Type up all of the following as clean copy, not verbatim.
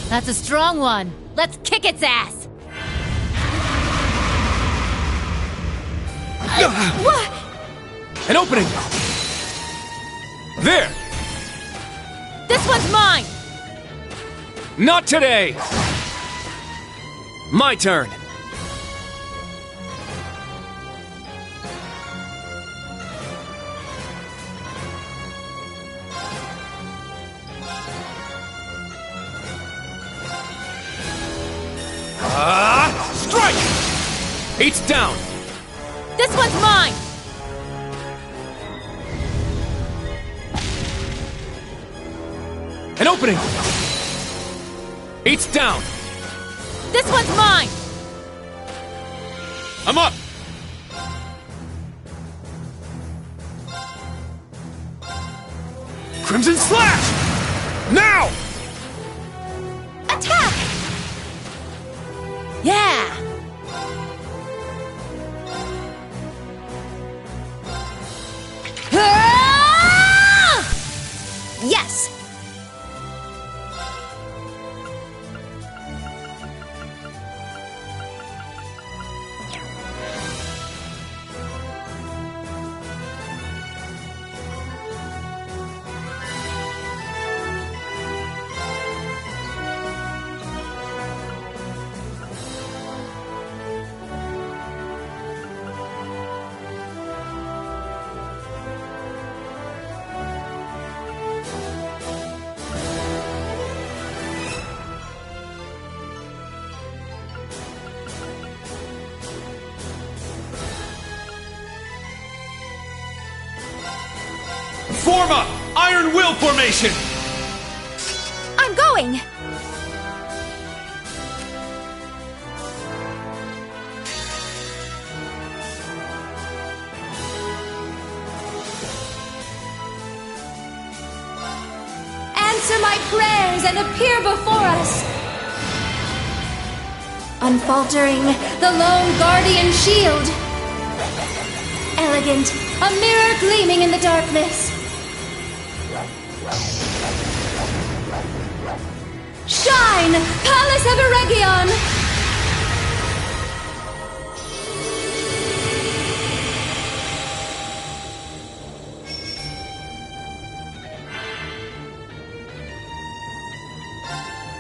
That's a strong one. Let's kick its ass! What? An opening! There! This one's mine! Not today! My turn! Strike! Eight's down! This one's mine! An opening! Eight's down! This one's mine! I'm up! Crimson Slash! Now! Attack! Yeah! Yes! Form up! Iron Will formation! I'm going! Answer my prayers and appear before us! Unfaltering, the lone guardian shield! Elegant, a mirror gleaming in the darkness! Shine, Palace of Eregion!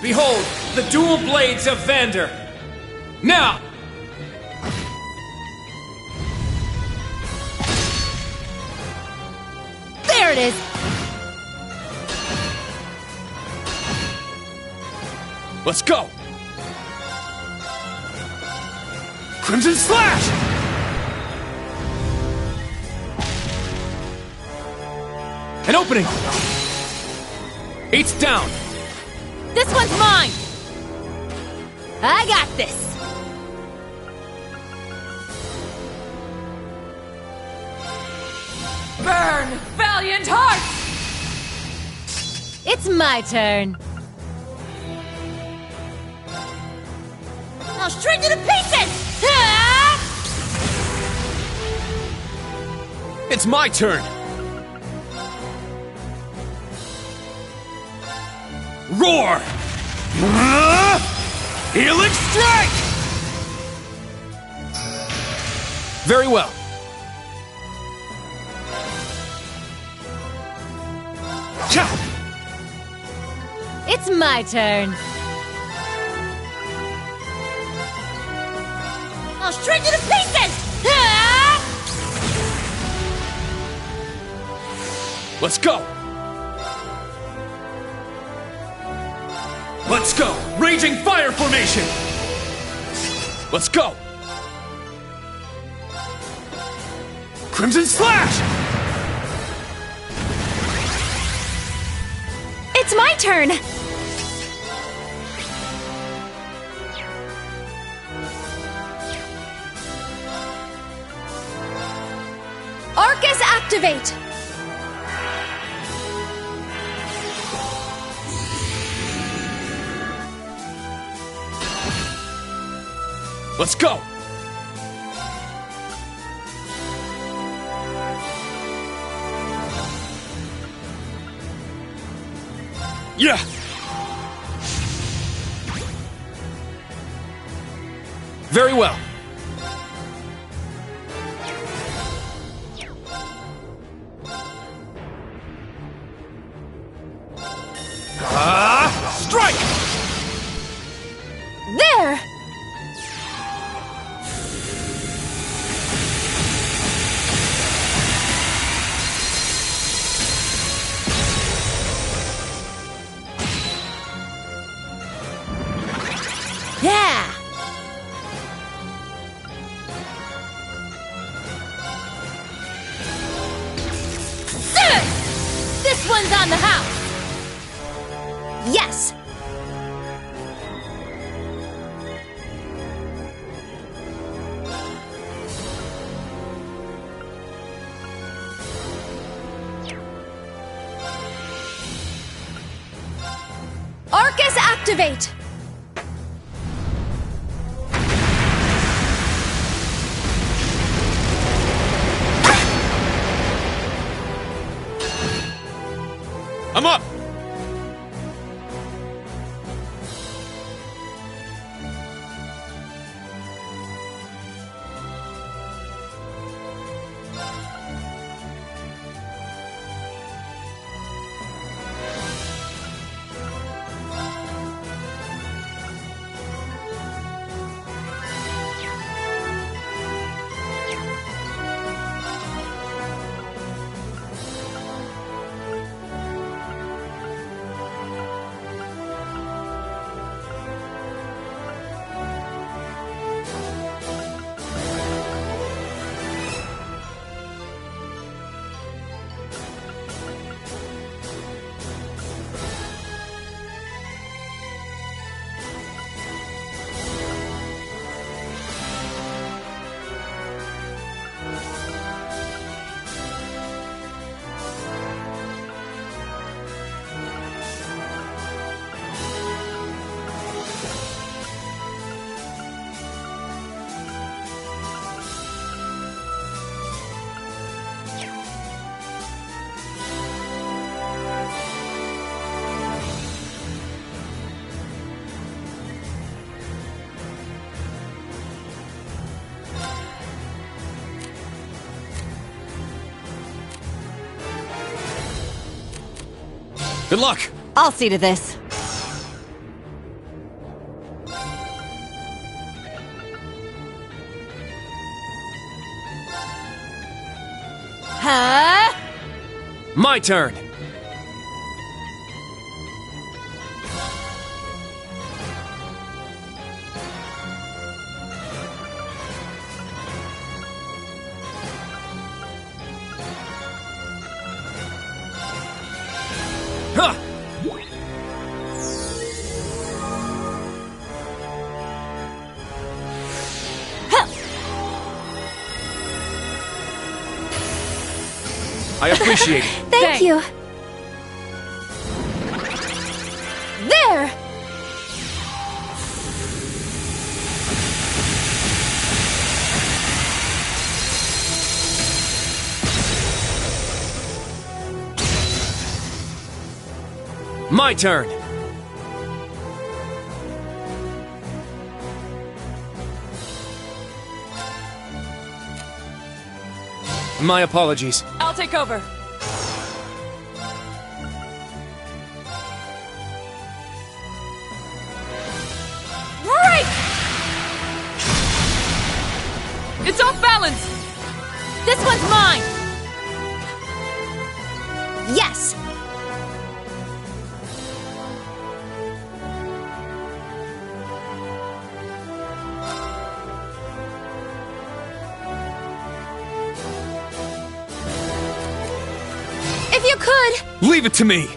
Behold, the dual blades of Vander! Now! There it is! Let's go! Crimson Slash! An opening! Eight's down! This one's mine! I got this! Burn, valiant hearts! It's my turn. I'll shrink you to pieces! Ah! It's my turn! Roar! Helix Strike! Very well. It's my turn. I'll shred you to pieces! Ah! Let's go! Let's go! Raging Fire Formation! Let's go! Crimson Slash! It's my turn! Arcus activate! Let's go! Yeah! Very well. Strike! There! Yeah! This one's on the house! Yes! Arcus activate! I'm up! Good luck! I'll see to this. Huh? My turn! Huh! I appreciate it. Thank you. There! My turn! My apologies. I'll take over. Right! Violence! This one's mine! Yes! If you could! Leave it to me!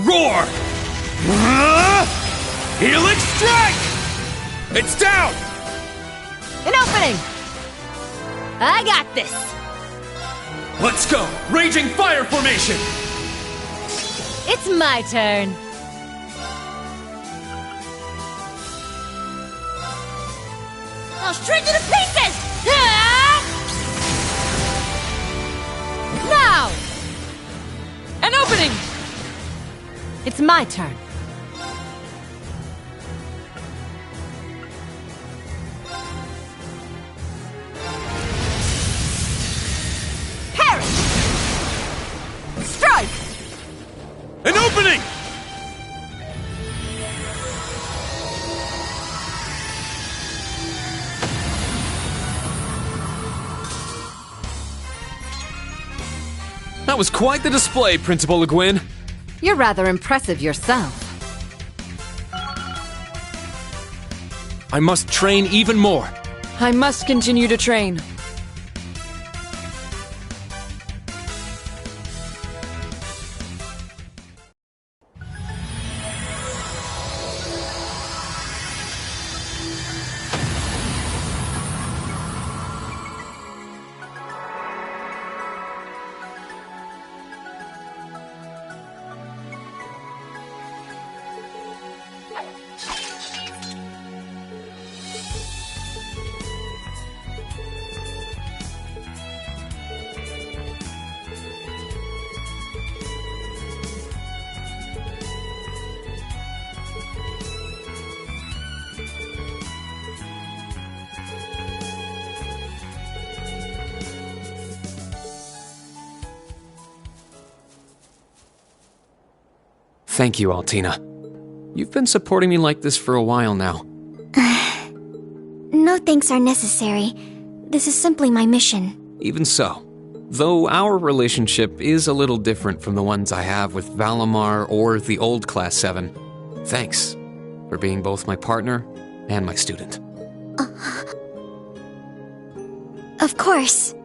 Roar! Helix Strike! It's down! An opening! I got this! Let's go! Raging Fire Formation! It's my turn! I'll shrink you to pieces! Ah! Now! An opening! It's my turn. Parry! Strike! An opening! That was quite the display, Principal Le Guin. You're rather impressive yourself. I must train even more. I must continue to train. Thank you, Altina. You've been supporting me like this for a while now. No thanks are necessary. This is simply my mission. Even so, though our relationship is a little different from the ones I have with Valimar or the old Class 7, thanks for being both my partner and my student. Of course.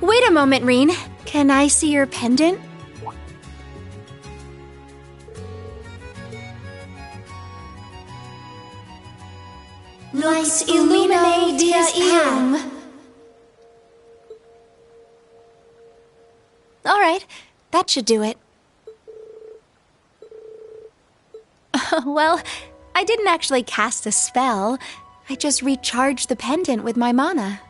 Wait a moment, Reen. Can I see your pendant? Lux illumine dies eum. All right, that should do it. Well, I didn't actually cast a spell. I just recharged the pendant with my mana.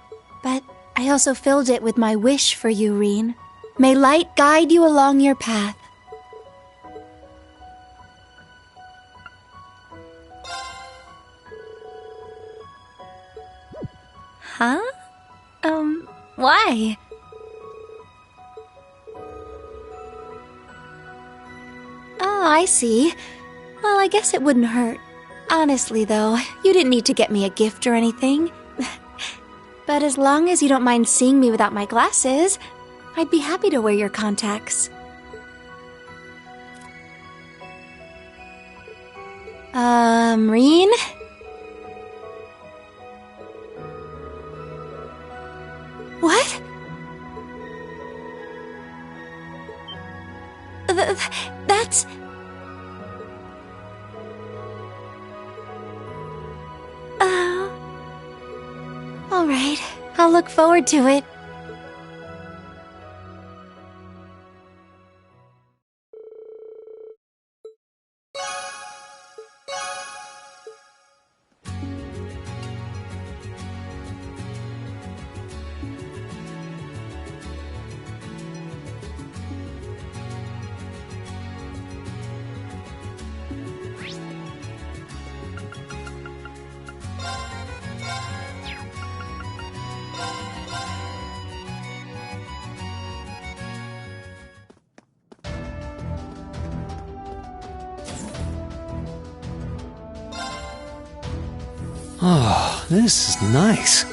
But I also filled it with my wish for you, Reen. May light guide you along your path. Huh? Why? Oh, I see. Well, I guess it wouldn't hurt. Honestly, though, you didn't need to get me a gift or anything. But as long as you don't mind seeing me without my glasses, I'd be happy to wear your contacts. Reen? What? That's... All right. I'll look forward to it. Oh, this is nice.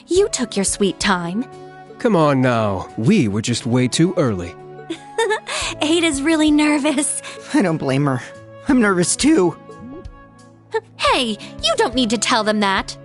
You took your sweet time. Come on now, we were just way too early. Ada's really nervous. I don't blame her. I'm nervous too. Hey, you don't need to tell them that.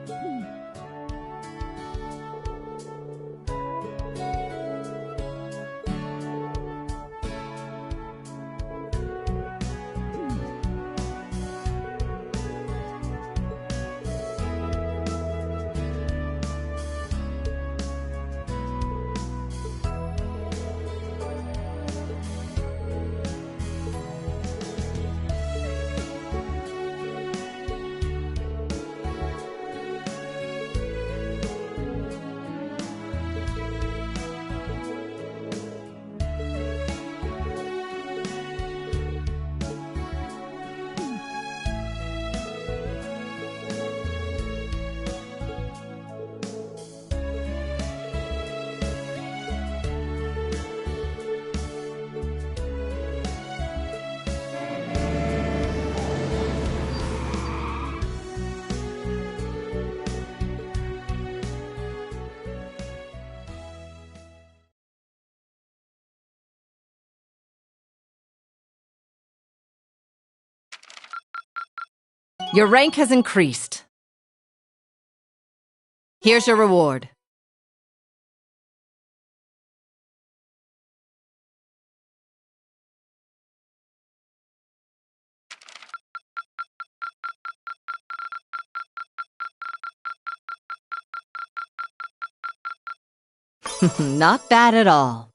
Your rank has increased. Here's your reward. Not bad at all.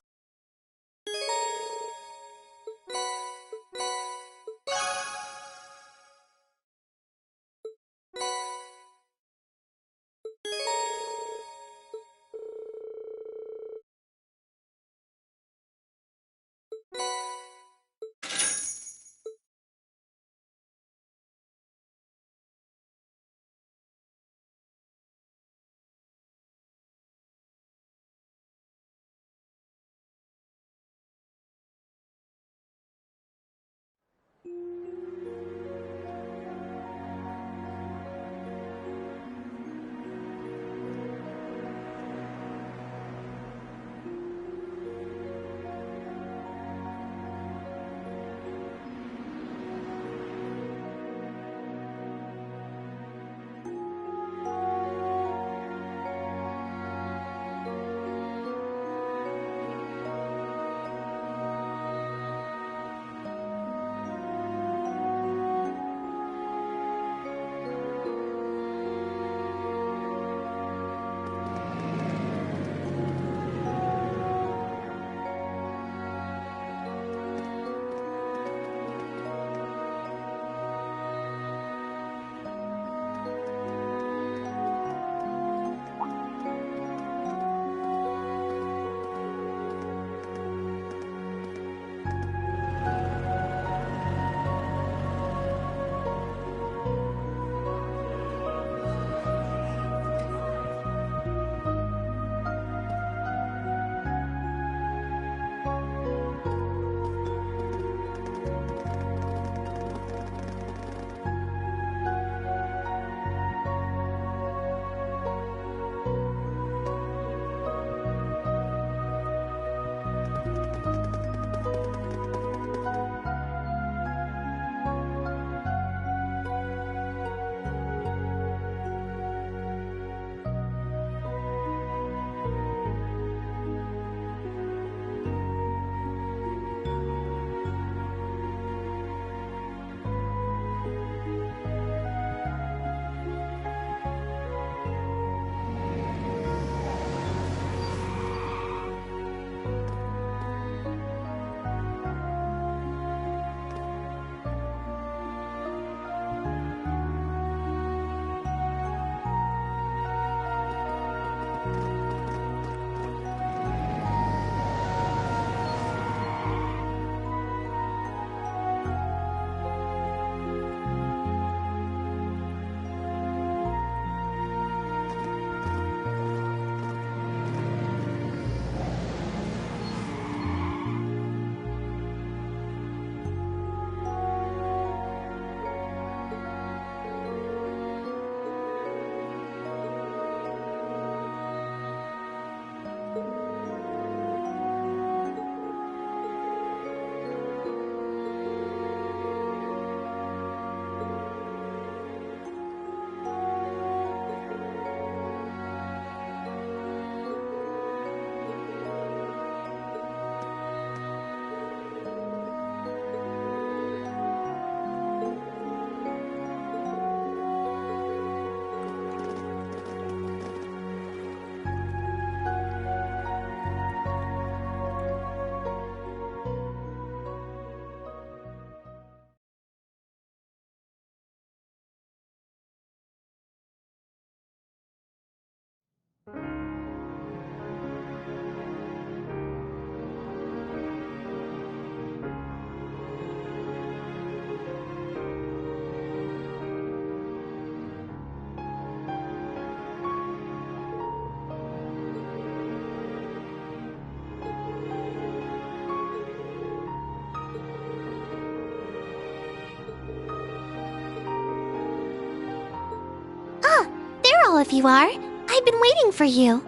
All of you are. I've been waiting for you.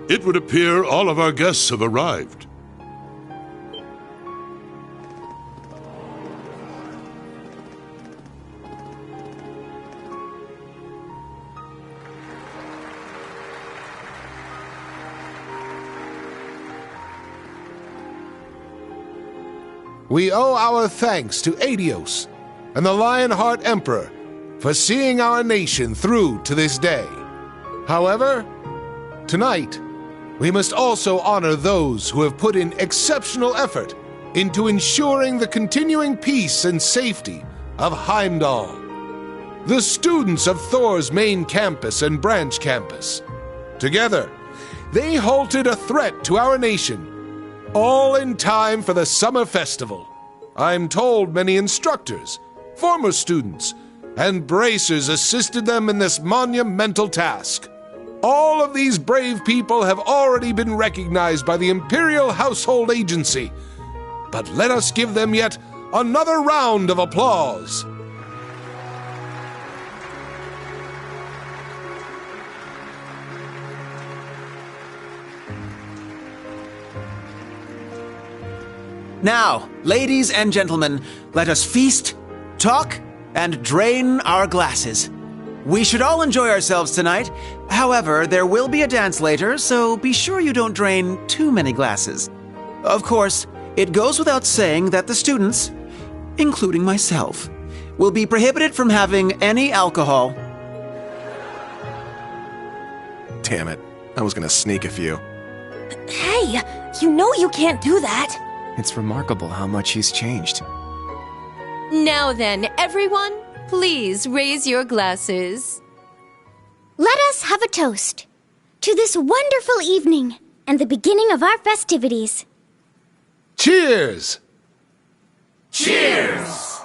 It would appear all of our guests have arrived. We owe our thanks to Adios and the Lionheart Emperor for seeing our nation through to this day. However, tonight, we must also honor those who have put in exceptional effort into ensuring the continuing peace and safety of Heimdall. The students of Thor's main campus and branch campus. Together, they halted a threat to our nation, all in time for the summer festival. I'm told many instructors, former students, and bracers assisted them in this monumental task. All of these brave people have already been recognized by the Imperial Household Agency, but let us give them yet another round of applause. Now, ladies and gentlemen, let us feast, talk, and drain our glasses. We should all enjoy ourselves tonight. However, there will be a dance later, so be sure you don't drain too many glasses. Of course, it goes without saying that the students, including myself, will be prohibited from having any alcohol. Damn it. I was gonna sneak a few. Hey, you know you can't do that. It's remarkable how much he's changed. Now then, everyone, please raise your glasses. Let us have a toast to this wonderful evening and the beginning of our festivities. Cheers! Cheers!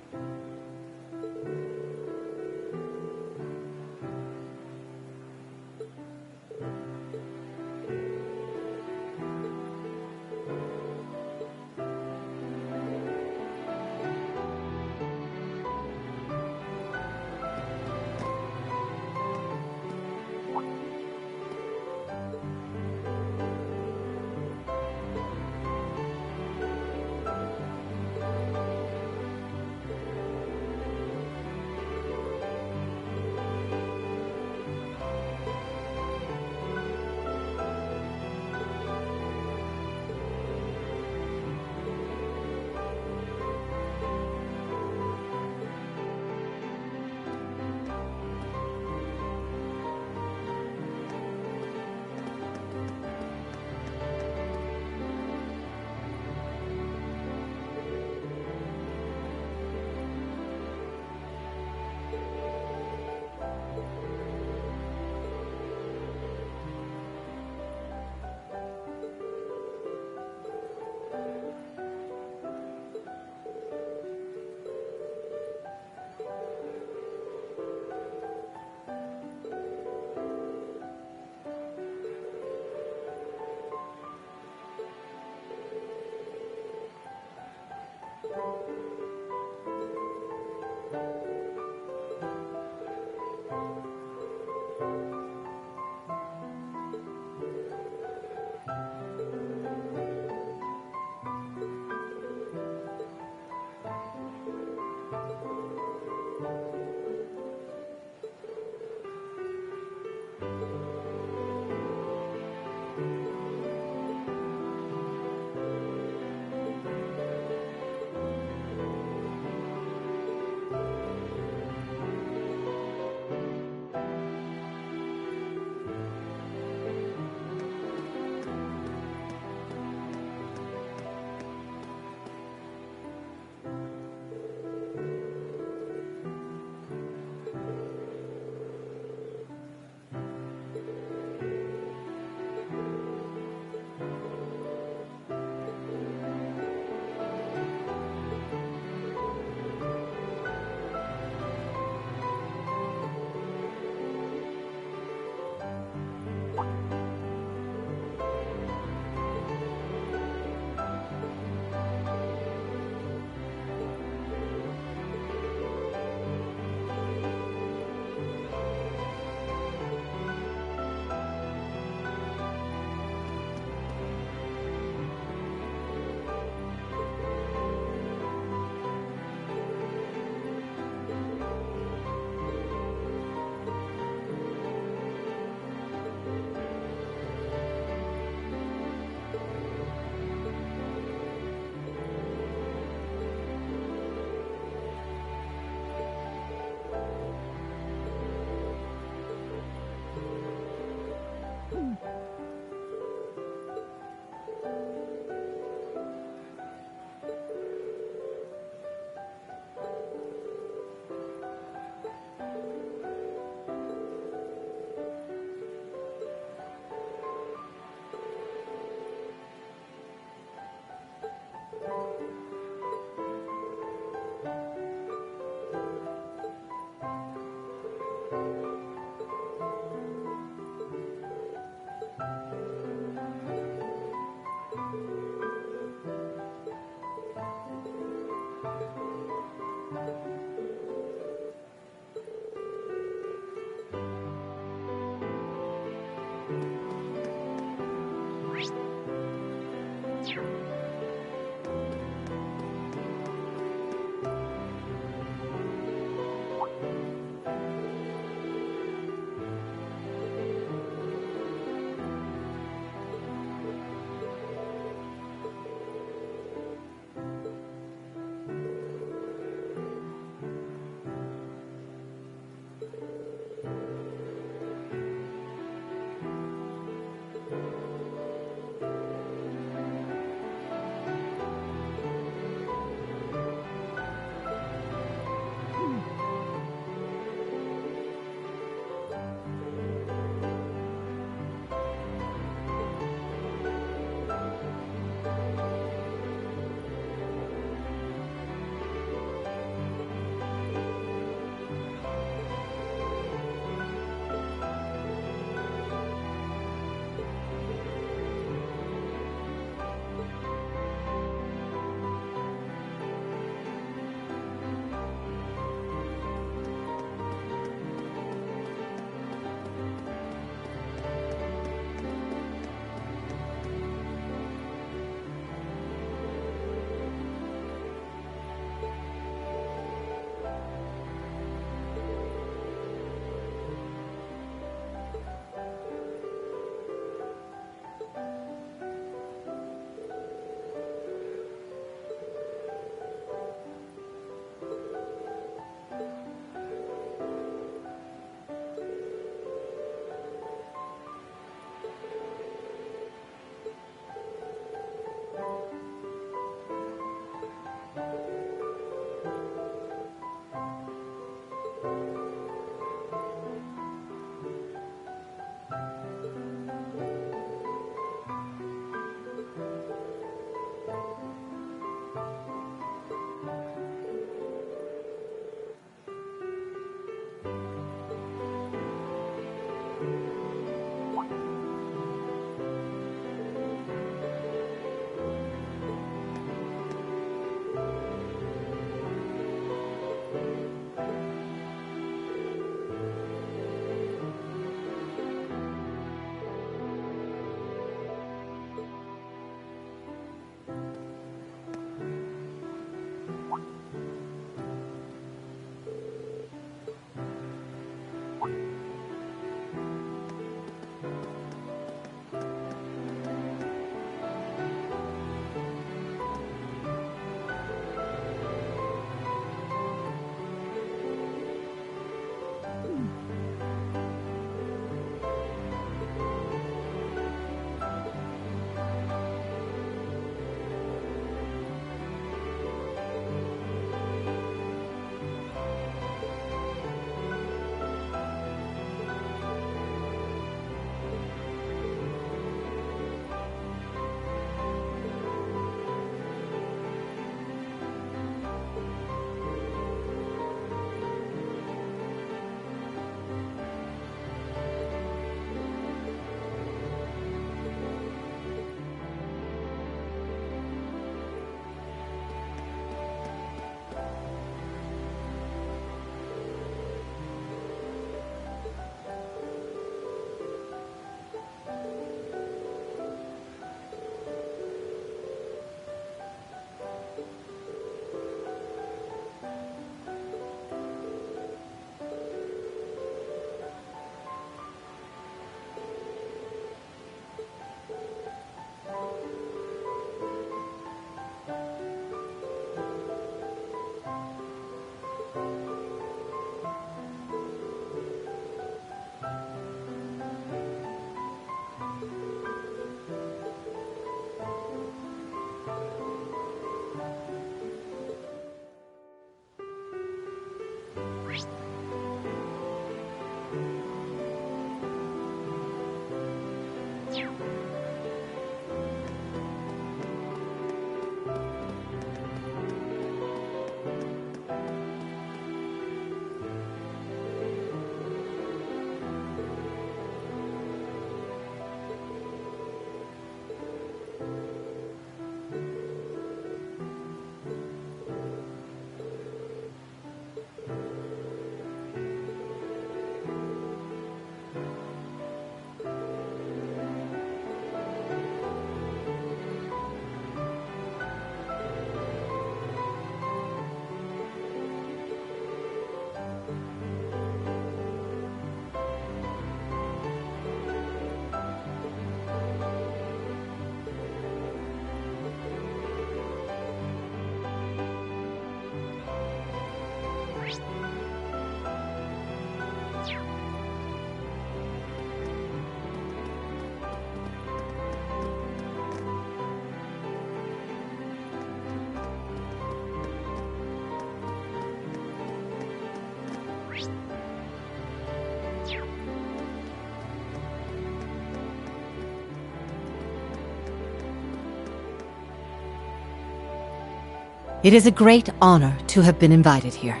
It is a great honor to have been invited here.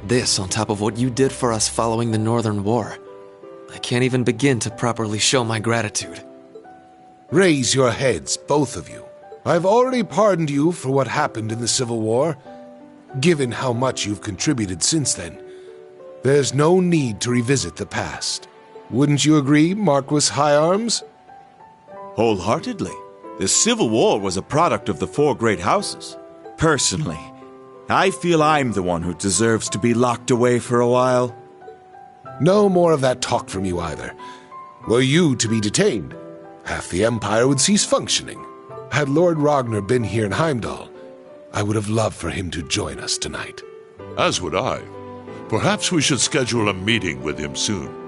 This on top of what you did for us following the Northern War. I can't even begin to properly show my gratitude. Raise your heads, both of you. I've already pardoned you for what happened in the Civil War. Given how much you've contributed since then, there's no need to revisit the past. Wouldn't you agree, Marquis High Arms? Wholeheartedly. The Civil War was a product of the four great houses. Personally, I feel I'm the one who deserves to be locked away for a while. No more of that talk from you either. Were you to be detained, half the Empire would cease functioning. Had Lord Ragnar been here in Heimdall, I would have loved for him to join us tonight. As would I. Perhaps we should schedule a meeting with him soon.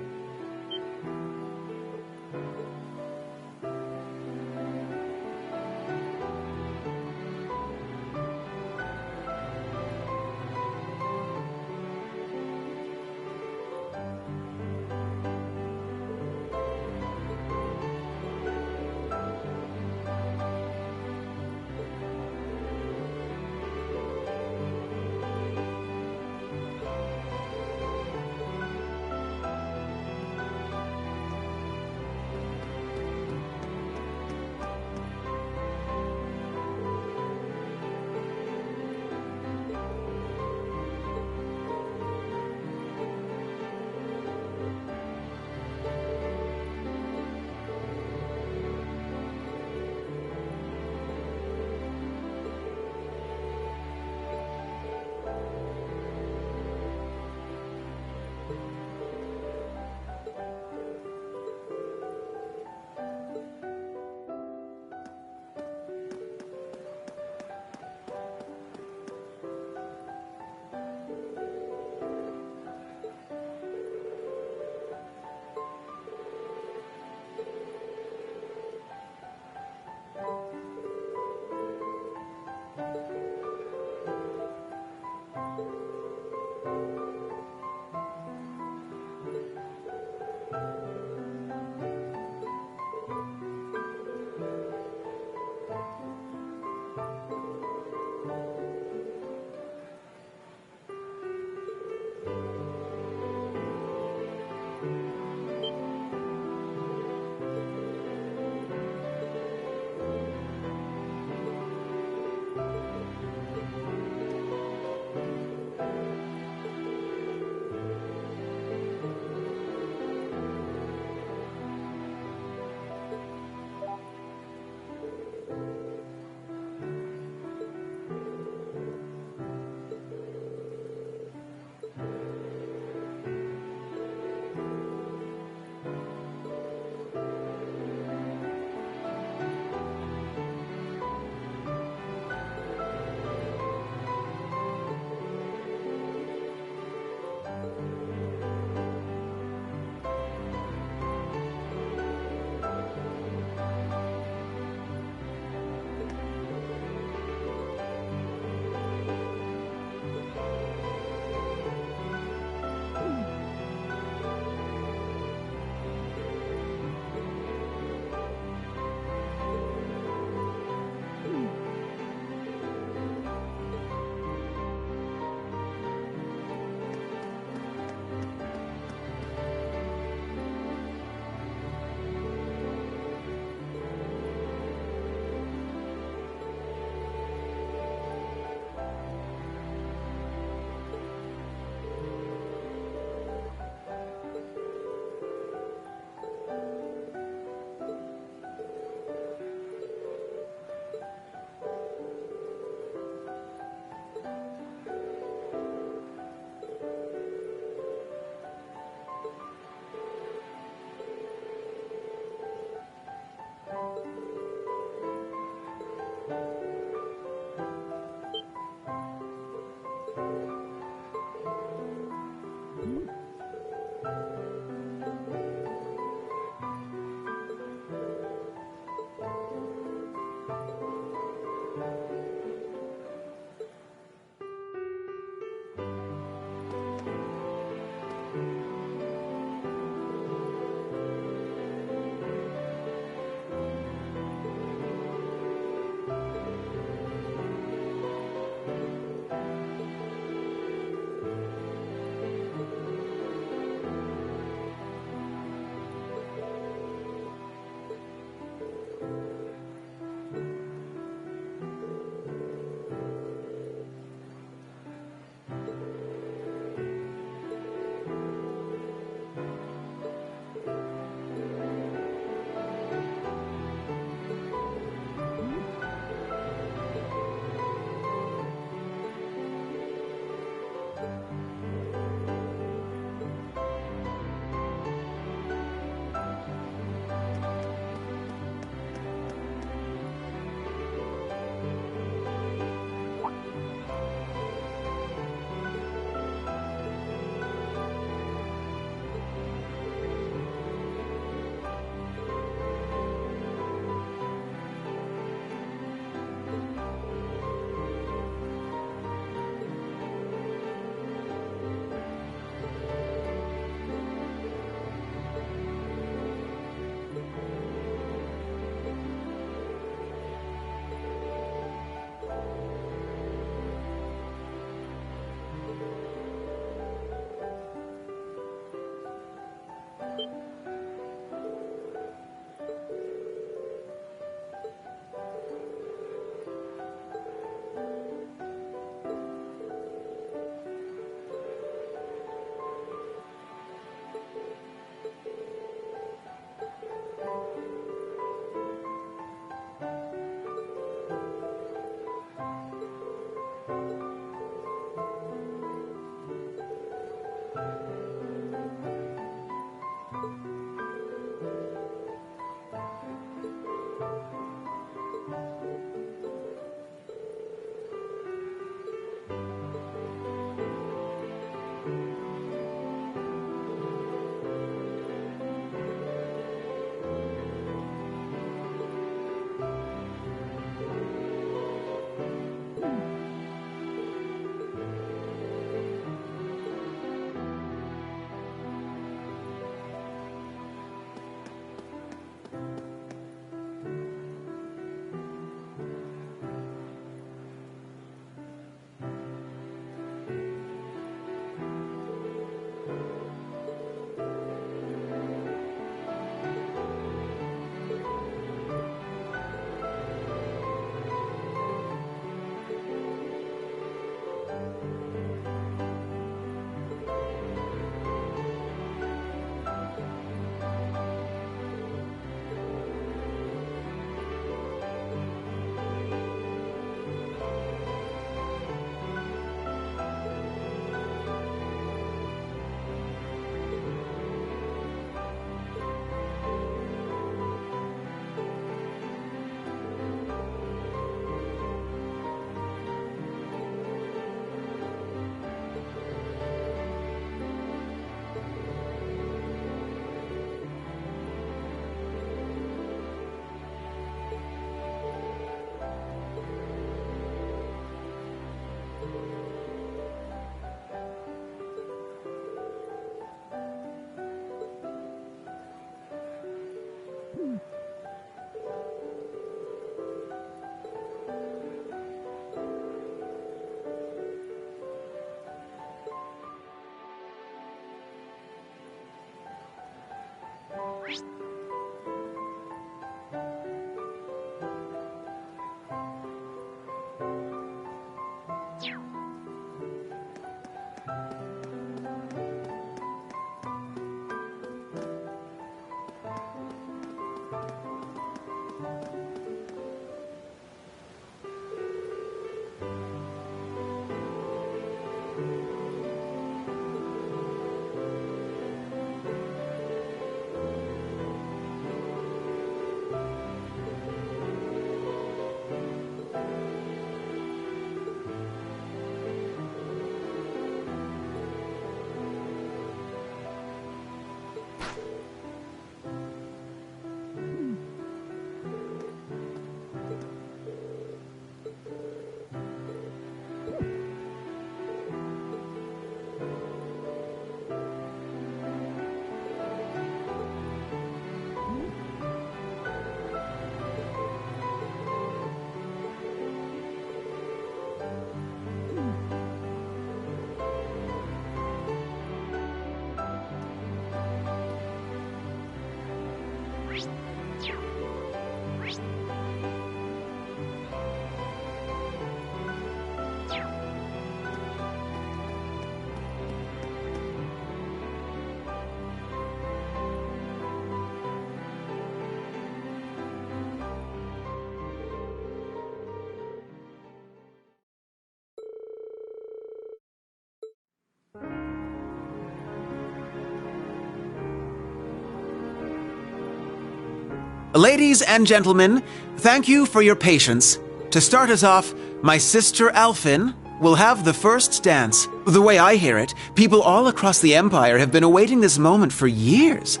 Ladies and gentlemen, thank you for your patience. To start us off, my sister Alphin will have the first dance. The way I hear it, people all across the Empire have been awaiting this moment for years.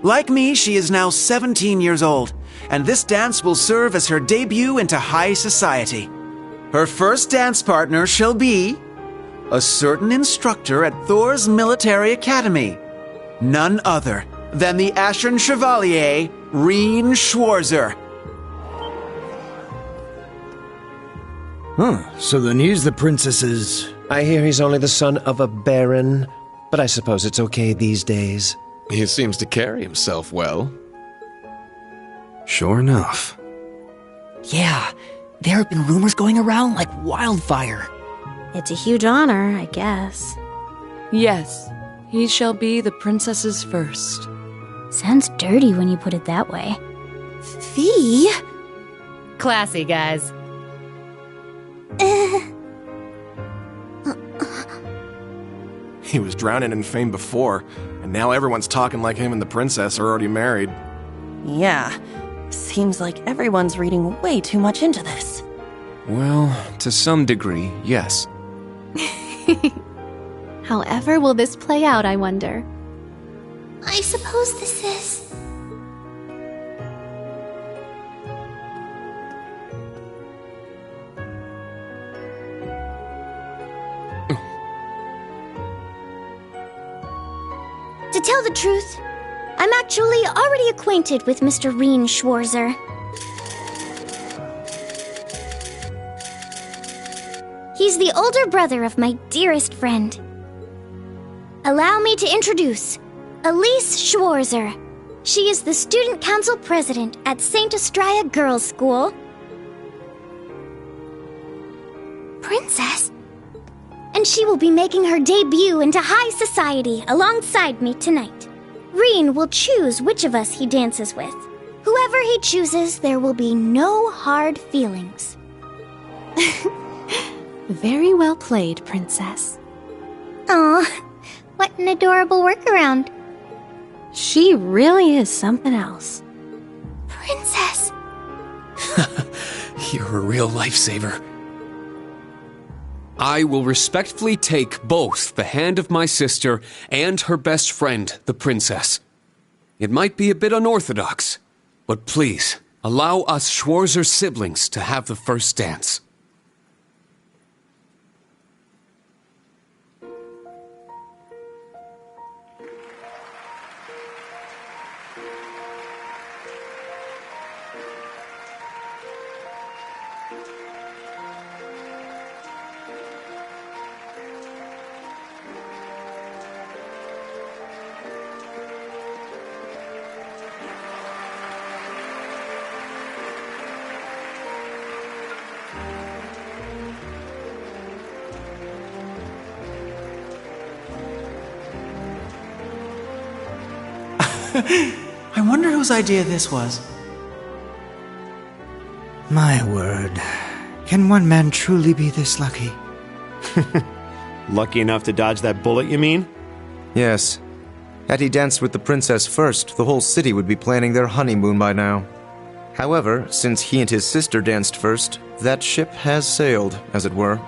Like me, she is now 17 years old, and this dance will serve as her debut into high society. Her first dance partner shall be a certain instructor at Thor's military academy, none other than the Ashen Chevalier, Reen Schwarzer. So then he's the princess's... I hear he's only the son of a baron, but I suppose it's okay these days. He seems to carry himself well. Sure enough. Yeah, there have been rumors going around like wildfire. It's a huge honor, I guess. Yes, he shall be the princess's first. Sounds dirty when you put it that way. Fee? Classy, guys. He was drowning in fame before, and now everyone's talking like him and the princess are already married. Yeah, seems like everyone's reading way too much into this. Well, to some degree, yes. However will this play out, I wonder? I suppose this is... To tell the truth, I'm actually already acquainted with Mr. Reen Schwarzer. He's the older brother of my dearest friend. Allow me to introduce Elise Schwarzer. She is the student council president at St. Estrella Girls' School. Princess? And she will be making her debut into high society alongside me tonight. Reen will choose which of us he dances with. Whoever he chooses, there will be no hard feelings. Very well played, Princess. Aw, what an adorable workaround. She really is something else. Princess! You're a real lifesaver. I will respectfully take both the hand of my sister and her best friend, the princess. It might be a bit unorthodox, but please, allow us Schwarzer siblings to have the first dance. I wonder whose idea this was. My word. Can one man truly be this lucky? Lucky enough to dodge that bullet, you mean? Yes. Had he danced with the princess first, the whole city would be planning their honeymoon by now. However, since he and his sister danced first, that ship has sailed, as it were.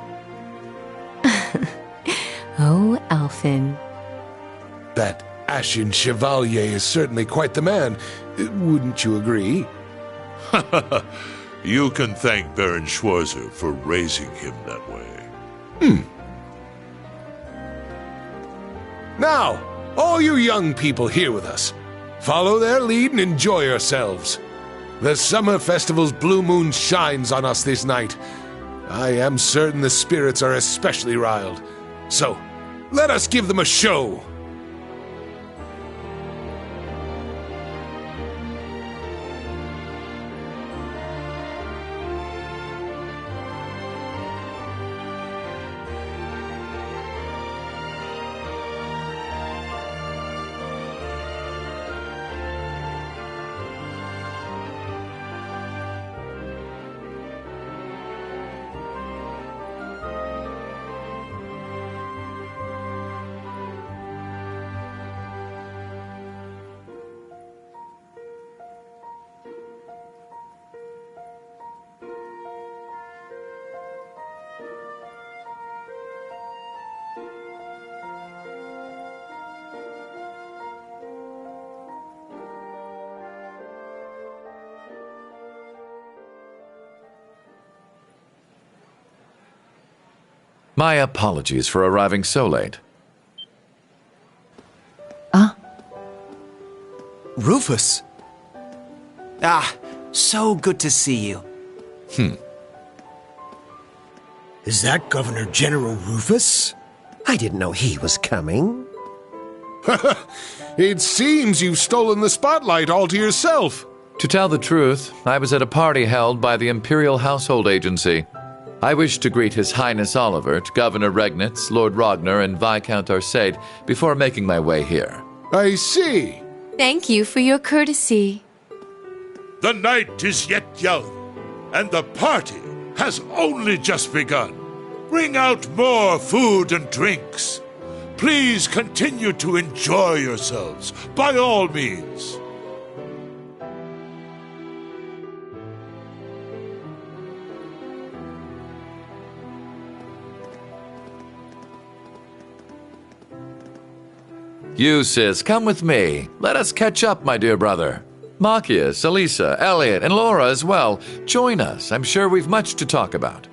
Oh, Alfin. That Ashen Chevalier is certainly quite the man. Wouldn't you agree? You can thank Baron Schwarzer for raising him that way. Now, all you young people here with us, follow their lead and enjoy yourselves. The summer festival's blue moon shines on us this night. I am certain the spirits are especially riled. So, let us give them a show. My apologies for arriving so late. Rufus! Ah, so good to see you. Is that Governor General Rufus? I didn't know he was coming. It seems you've stolen the spotlight all to yourself. To tell the truth, I was at a party held by the Imperial Household Agency. I wish to greet His Highness Olivert, Governor Regnitz, Lord Ragnar, and Viscount Arcade before making my way here. I see. Thank you for your courtesy. The night is yet young, and the party has only just begun. Bring out more food and drinks. Please continue to enjoy yourselves, by all means. Eustace, come with me. Let us catch up, my dear brother. Marcius, Elisa, Elliot, and Laura as well. Join us. I'm sure we've much to talk about.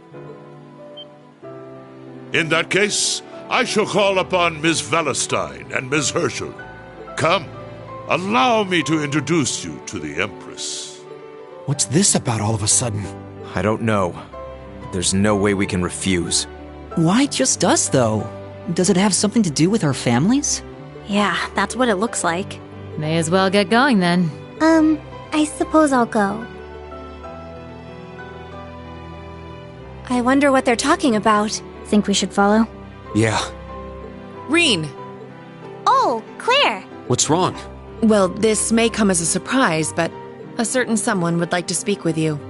In that case, I shall call upon Ms. Valestein and Ms. Herschel. Come, allow me to introduce you to the Empress. What's this about all of a sudden? I don't know. But there's no way we can refuse. Why just us, though? Does it have something to do with our families? Yeah, that's what it looks like. May as well get going then. I suppose I'll go. I wonder what they're talking about. Think we should follow? Yeah. Reen! Oh, Claire! What's wrong? Well, this may come as a surprise, but a certain someone would like to speak with you.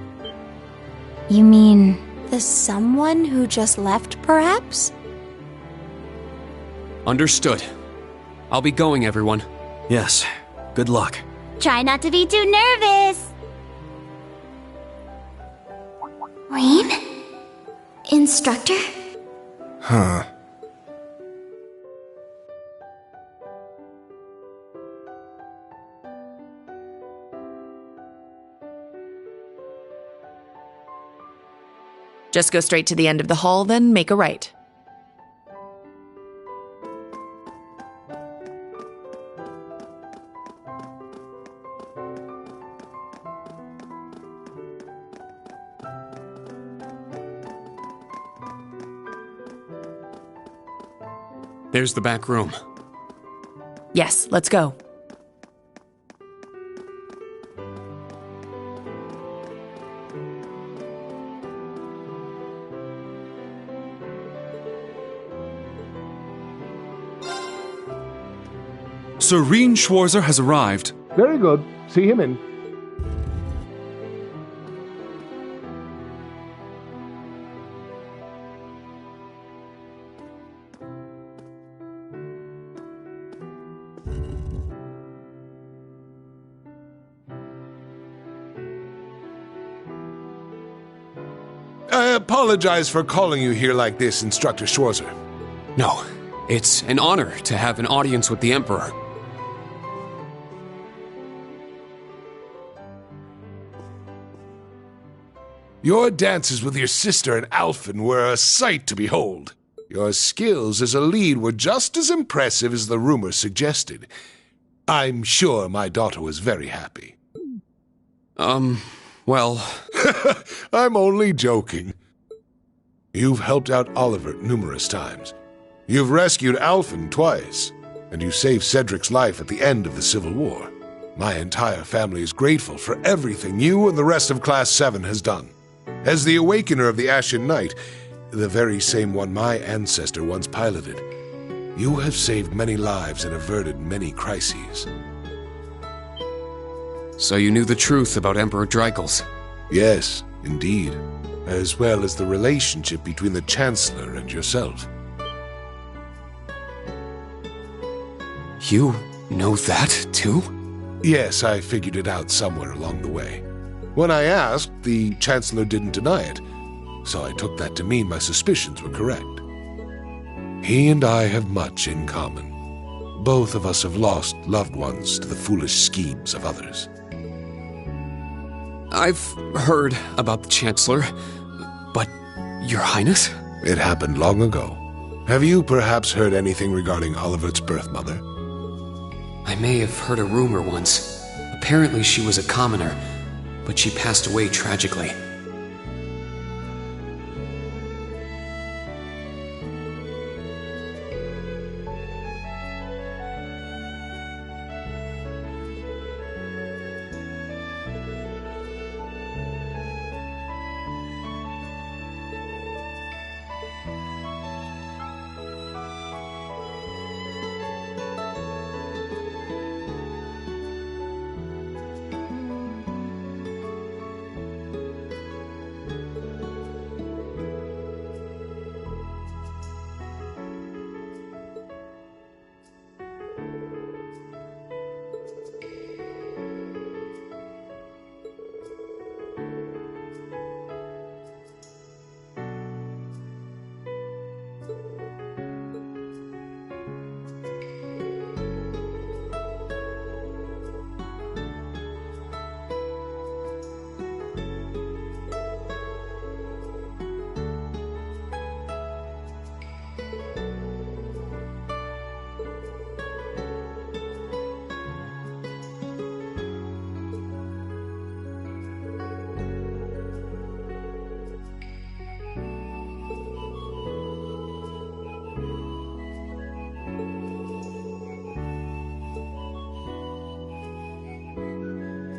You mean... The someone who just left, perhaps? Understood. I'll be going, everyone. Yes. Good luck. Try not to be too nervous! Reem? Instructor? Huh. Just go straight to the end of the hall, then make a right. There's the back room. Yes, let's go. Sir Reen Schwarzer has arrived. Very good. See him in. I apologize for calling you here like this, Instructor Schwarzer. No, it's an honor to have an audience with the Emperor. Your dances with your sister and Alfin were a sight to behold. Your skills as a lead were just as impressive as the rumor suggested. I'm sure my daughter was very happy. Well... I'm only joking. You've helped out Oliver numerous times. You've rescued Alfin twice, and you saved Cedric's life at the end of the Civil War. My entire family is grateful for everything you and the rest of Class 7 has done. As the Awakener of the Ashen Knight, the very same one my ancestor once piloted, you have saved many lives and averted many crises. So you knew the truth about Emperor Dreigels? Yes, indeed. As well as the relationship between the Chancellor and yourself. You know that, too? Yes, I figured it out somewhere along the way. When I asked, the Chancellor didn't deny it, so I took that to mean my suspicions were correct. He and I have much in common. Both of us have lost loved ones to the foolish schemes of others. I've heard about the Chancellor, but Your Highness? It happened long ago. Have you perhaps heard anything regarding Olivert's birth mother? I may have heard a rumor once. Apparently she was a commoner, but she passed away tragically.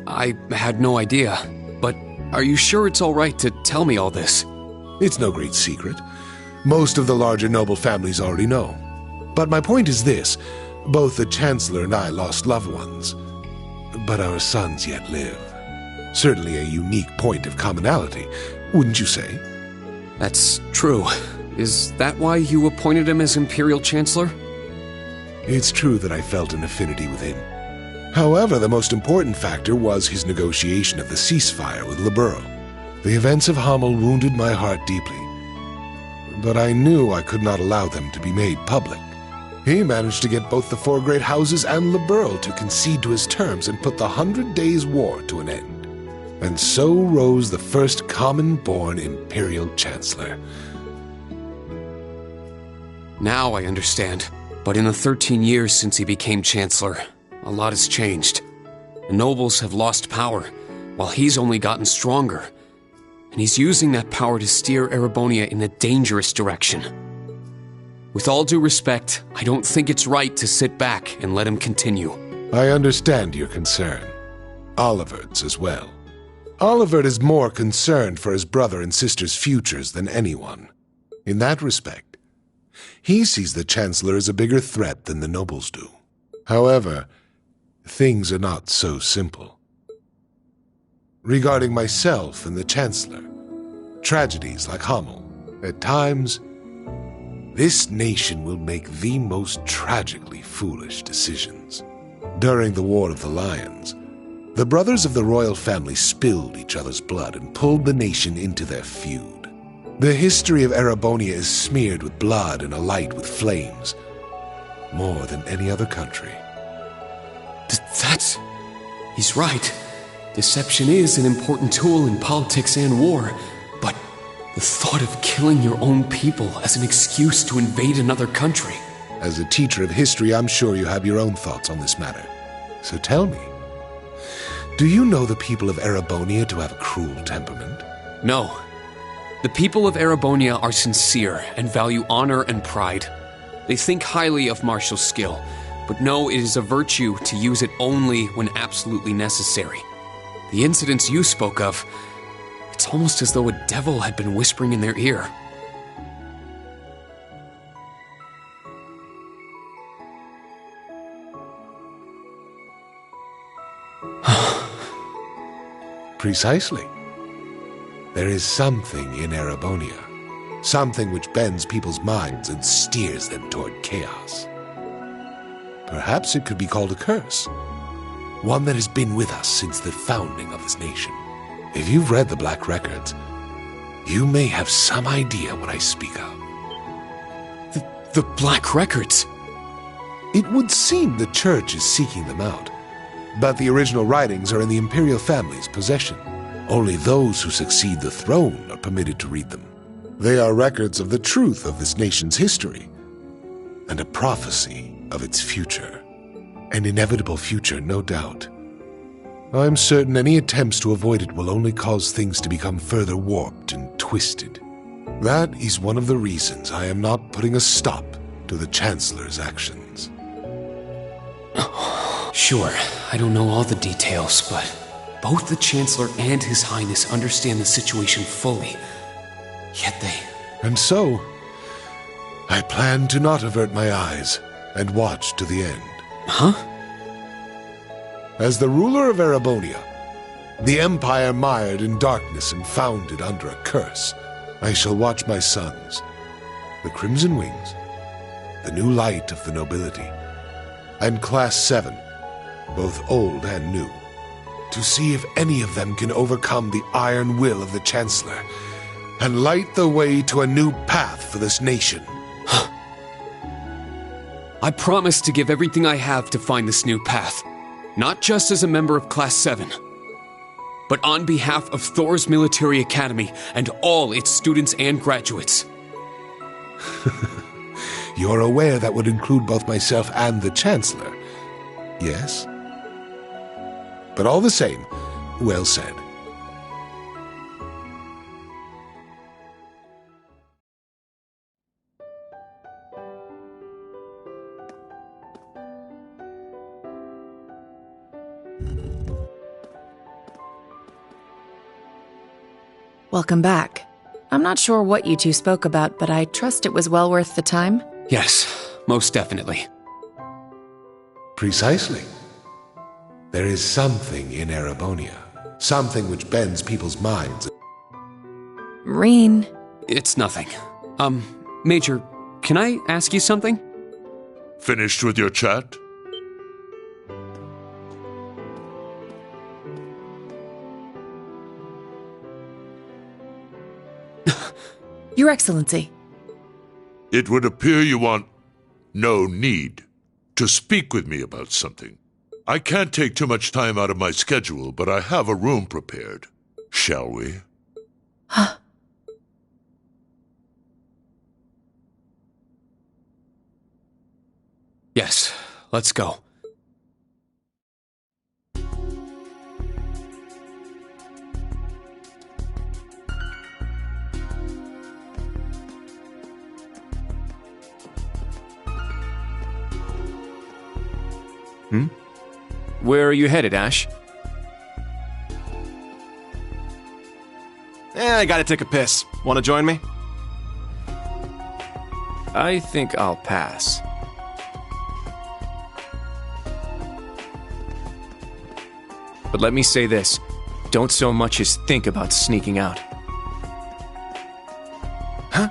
I had no idea, but are you sure it's all right to tell me all this? It's no great secret. Most of the larger noble families already know. But my point is this. Both the Chancellor and I lost loved ones. But our sons yet live. Certainly a unique point of commonality, wouldn't you say? That's true. Is that why you appointed him as Imperial Chancellor? It's true that I felt an affinity with him. However, the most important factor was his negotiation of the ceasefire with Liberl. The events of Hamel wounded my heart deeply. but I knew I could not allow them to be made public. He managed to get both the four great houses and Le Burle to concede to his terms and put the 100 Days' War to an end. And so rose the first common-born Imperial Chancellor. Now I understand. But in the 13 years since he became Chancellor, a lot has changed. The nobles have lost power, while he's only gotten stronger. And he's using that power to steer Erebonia in a dangerous direction. With all due respect, I don't think it's right to sit back and let him continue. I understand your concern. Olivert's as well. Olivert is more concerned for his brother and sister's futures than anyone. In that respect, he sees the Chancellor as a bigger threat than the nobles do. However, things are not so simple. Regarding myself and the Chancellor, tragedies like Hamel, at times, this nation will make the most tragically foolish decisions. During the War of the Lions, the brothers of the royal family spilled each other's blood and pulled the nation into their feud. The history of Erebonia is smeared with blood and alight with flames, more than any other country. He's right. Deception is an important tool in politics and war, but the thought of killing your own people as an excuse to invade another country. As a teacher of history, I'm sure you have your own thoughts on this matter. So tell me, do you know the people of Erebonia to have a cruel temperament? No. The people of Erebonia are sincere and value honor and pride. They think highly of martial skill, but know it is a virtue to use it only when absolutely necessary. The incidents you spoke of, it's almost as though a devil had been whispering in their ear. Precisely. There is something in Erebonia, something which bends people's minds and steers them toward chaos. Perhaps it could be called a curse, one that has been with us since the founding of this nation. If you've read the Black Records, you may have some idea what I speak of. The Black Records? It would seem the Church is seeking them out, but the original writings are in the Imperial family's possession. Only those who succeed the throne are permitted to read them. They are records of the truth of this nation's history, and a prophecy of its future. An inevitable future, no doubt. I'm certain any attempts to avoid it will only cause things to become further warped and twisted. That is one of the reasons I am not putting a stop to the Chancellor's actions. Sure, I don't know all the details, but both the Chancellor and His Highness understand the situation fully. Yet they... And so, I plan to not avert my eyes and watch to the end. Huh? As the ruler of Erebonia, the empire mired in darkness and founded under a curse, I shall watch my sons, the Crimson Wings, the new light of the nobility, and Class 7, both old and new, to see if any of them can overcome the iron will of the Chancellor and light the way to a new path for this nation. I promise to give everything I have to find this new path. Not just as a member of Class 7, but on behalf of Thor's Military Academy and all its students and graduates. You're aware that would include both myself and the Chancellor, yes? But all the same, well said. Welcome back. I'm not sure what you two spoke about, but I trust it was well worth the time? Yes, most definitely. Precisely. There is something in Erebonia, something which bends people's minds. Rean. It's nothing. Major, can I ask you something? Finished with your chat? Your Excellency, It would appear you want no need to speak with me about something. I can't take too much time out of my schedule, but I have a room prepared. Shall we? Huh? Yes, let's go. Where are you headed, Ash? I gotta take a piss. Wanna join me? I think I'll pass. But let me say this. Don't so much as think about sneaking out. Huh?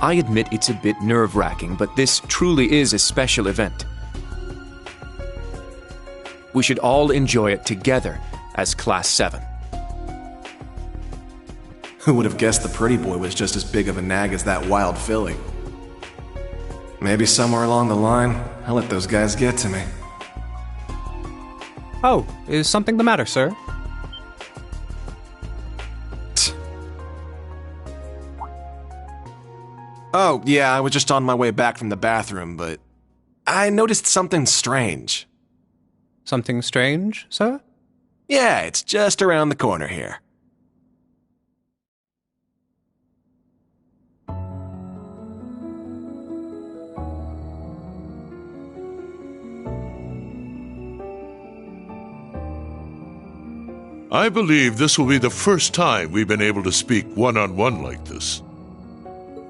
I admit it's a bit nerve-wracking, but this truly is a special event. We should all enjoy it together as Class 7. Who would have guessed the pretty boy was just as big of a nag as that wild filly? Maybe somewhere along the line, I'll let those guys get to me. Oh, is something the matter, sir? Oh, yeah, I was just on my way back from the bathroom, but I noticed something strange. Something strange, sir? Yeah, it's just around the corner here. I believe this will be the first time we've been able to speak one-on-one like this.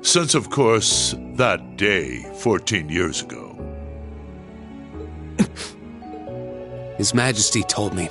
Since, of course, that day 14 years ago. His Majesty told me.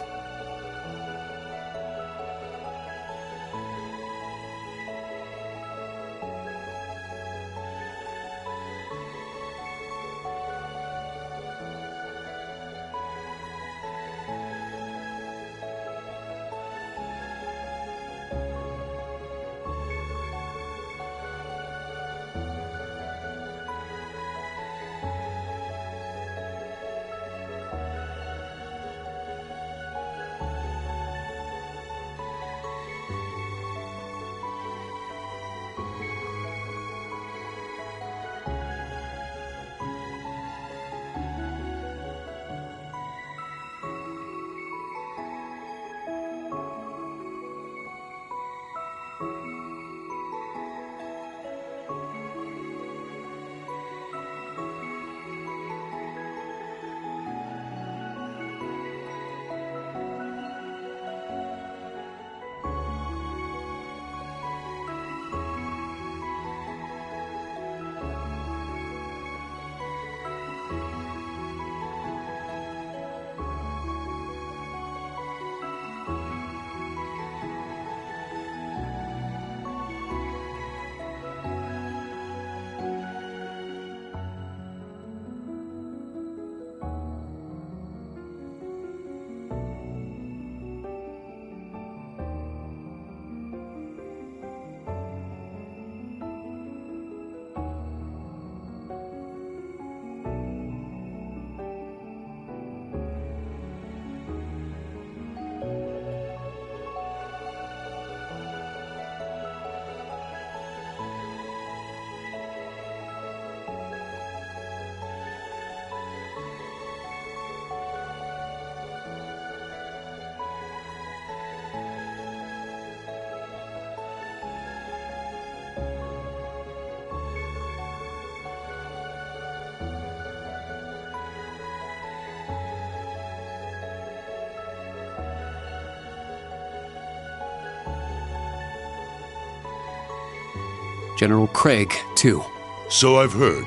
General Craig, too. So I've heard.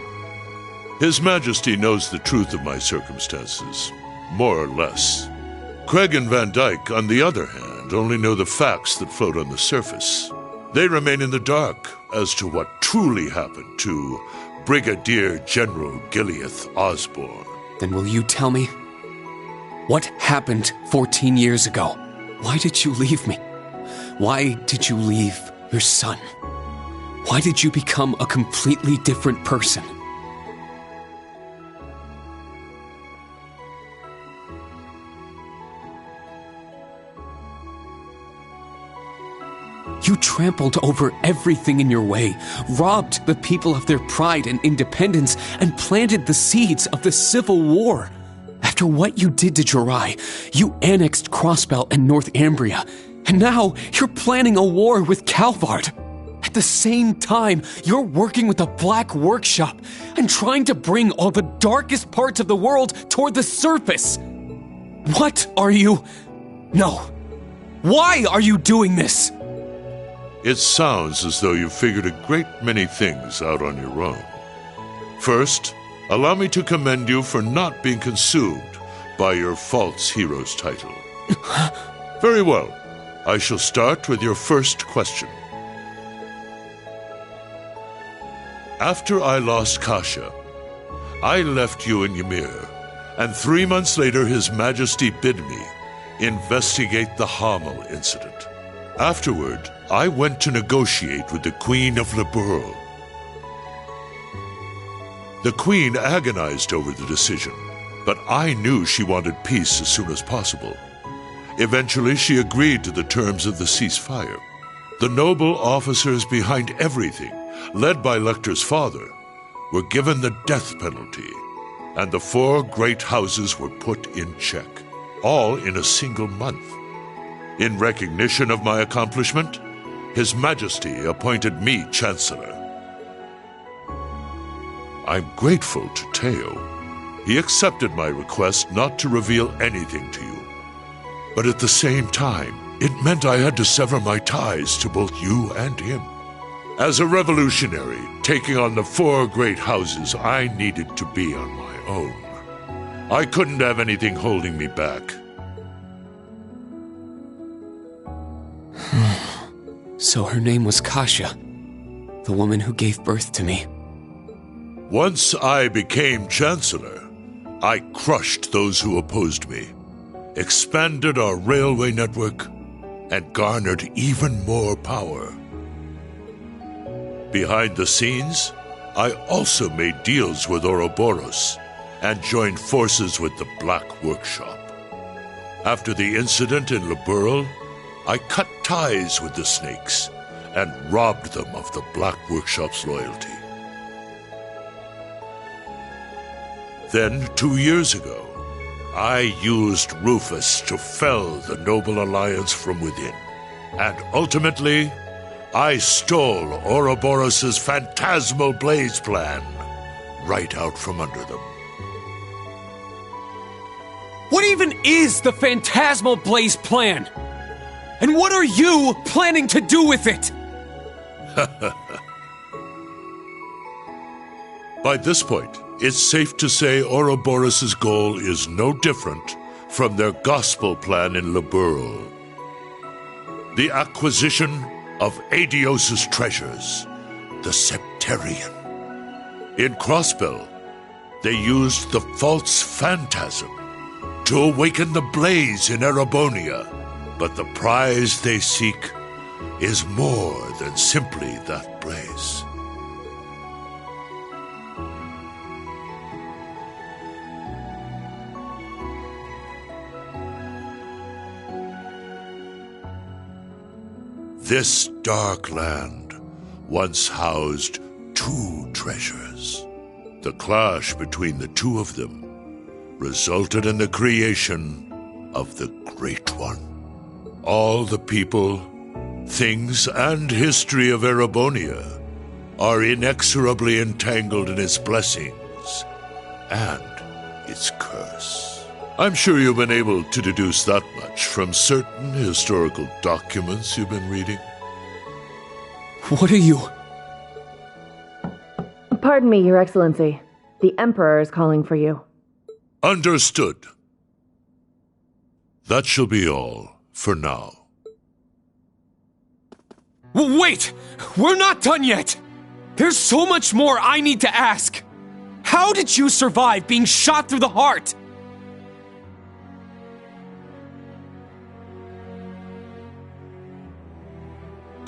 His Majesty knows the truth of my circumstances, more or less. Craig and Van Dyke, on the other hand, only know the facts that float on the surface. They remain in the dark as to what truly happened to Brigadier General Gileath Osborne. Then will you tell me? What happened 14 years ago? Why did you leave me? Why did you leave your son? Why did you become a completely different person? You trampled over everything in your way, robbed the people of their pride and independence, and planted the seeds of the Civil War. After what you did to Jirai, you annexed Crossbell and Northumbria, and now you're planning a war with Calvard. At the same time, you're working with the Black Workshop and trying to bring all the darkest parts of the world toward the surface. What are you... No. Why are you doing this? It sounds as though you've figured a great many things out on your own. First, allow me to commend you for not being consumed by your false hero's title. Very well. I shall start with your first question. After I lost Kasha, I left you in Ymir, and 3 months later His Majesty bid me investigate the Hamel incident. Afterward, I went to negotiate with the Queen of Liberl. The Queen agonized over the decision, but I knew she wanted peace as soon as possible. Eventually, she agreed to the terms of the ceasefire. The noble officers behind everything, led by Lecter's father, were given the death penalty, and the 4 great houses were put in check, all in a single month. In recognition of my accomplishment, His Majesty appointed me Chancellor. I'm grateful to Teo. He accepted my request not to reveal anything to you. But at the same time, it meant I had to sever my ties to both you and him. As a revolutionary, taking on the 4 great houses, I needed to be on my own. I couldn't have anything holding me back. So her name was Kasha, the woman who gave birth to me. Once I became Chancellor, I crushed those who opposed me, expanded our railway network, and garnered even more power. Behind the scenes, I also made deals with Ouroboros and joined forces with the Black Workshop. After the incident in Liberl, I cut ties with the Snakes and robbed them of the Black Workshop's loyalty. Then, 2 years ago, I used Rufus to fell the Noble Alliance from within. And ultimately, I stole Ouroboros' phantasmal blaze plan right out from under them. What even is the Phantasmal Blaze plan? And what are you planning to do with it? By this point, it's safe to say Ouroboros' goal is no different from their gospel plan in Liberl. The acquisition of Aidios' treasures, the Septarian. In Crossbell, they used the false phantasm to awaken the blaze in Erebonia, but the prize they seek is more than simply that blaze. This dark land once housed 2 treasures. The clash between the 2 of them resulted in the creation of the Great One. All the people, things, and history of Erebonia are inexorably entangled in its blessings and its curse. I'm sure you've been able to deduce that much from certain historical documents you've been reading. What are you? Pardon me, Your Excellency. The Emperor is calling for you. Understood. That shall be all for now. Wait! We're not done yet! There's so much more I need to ask! How did you survive being shot through the heart?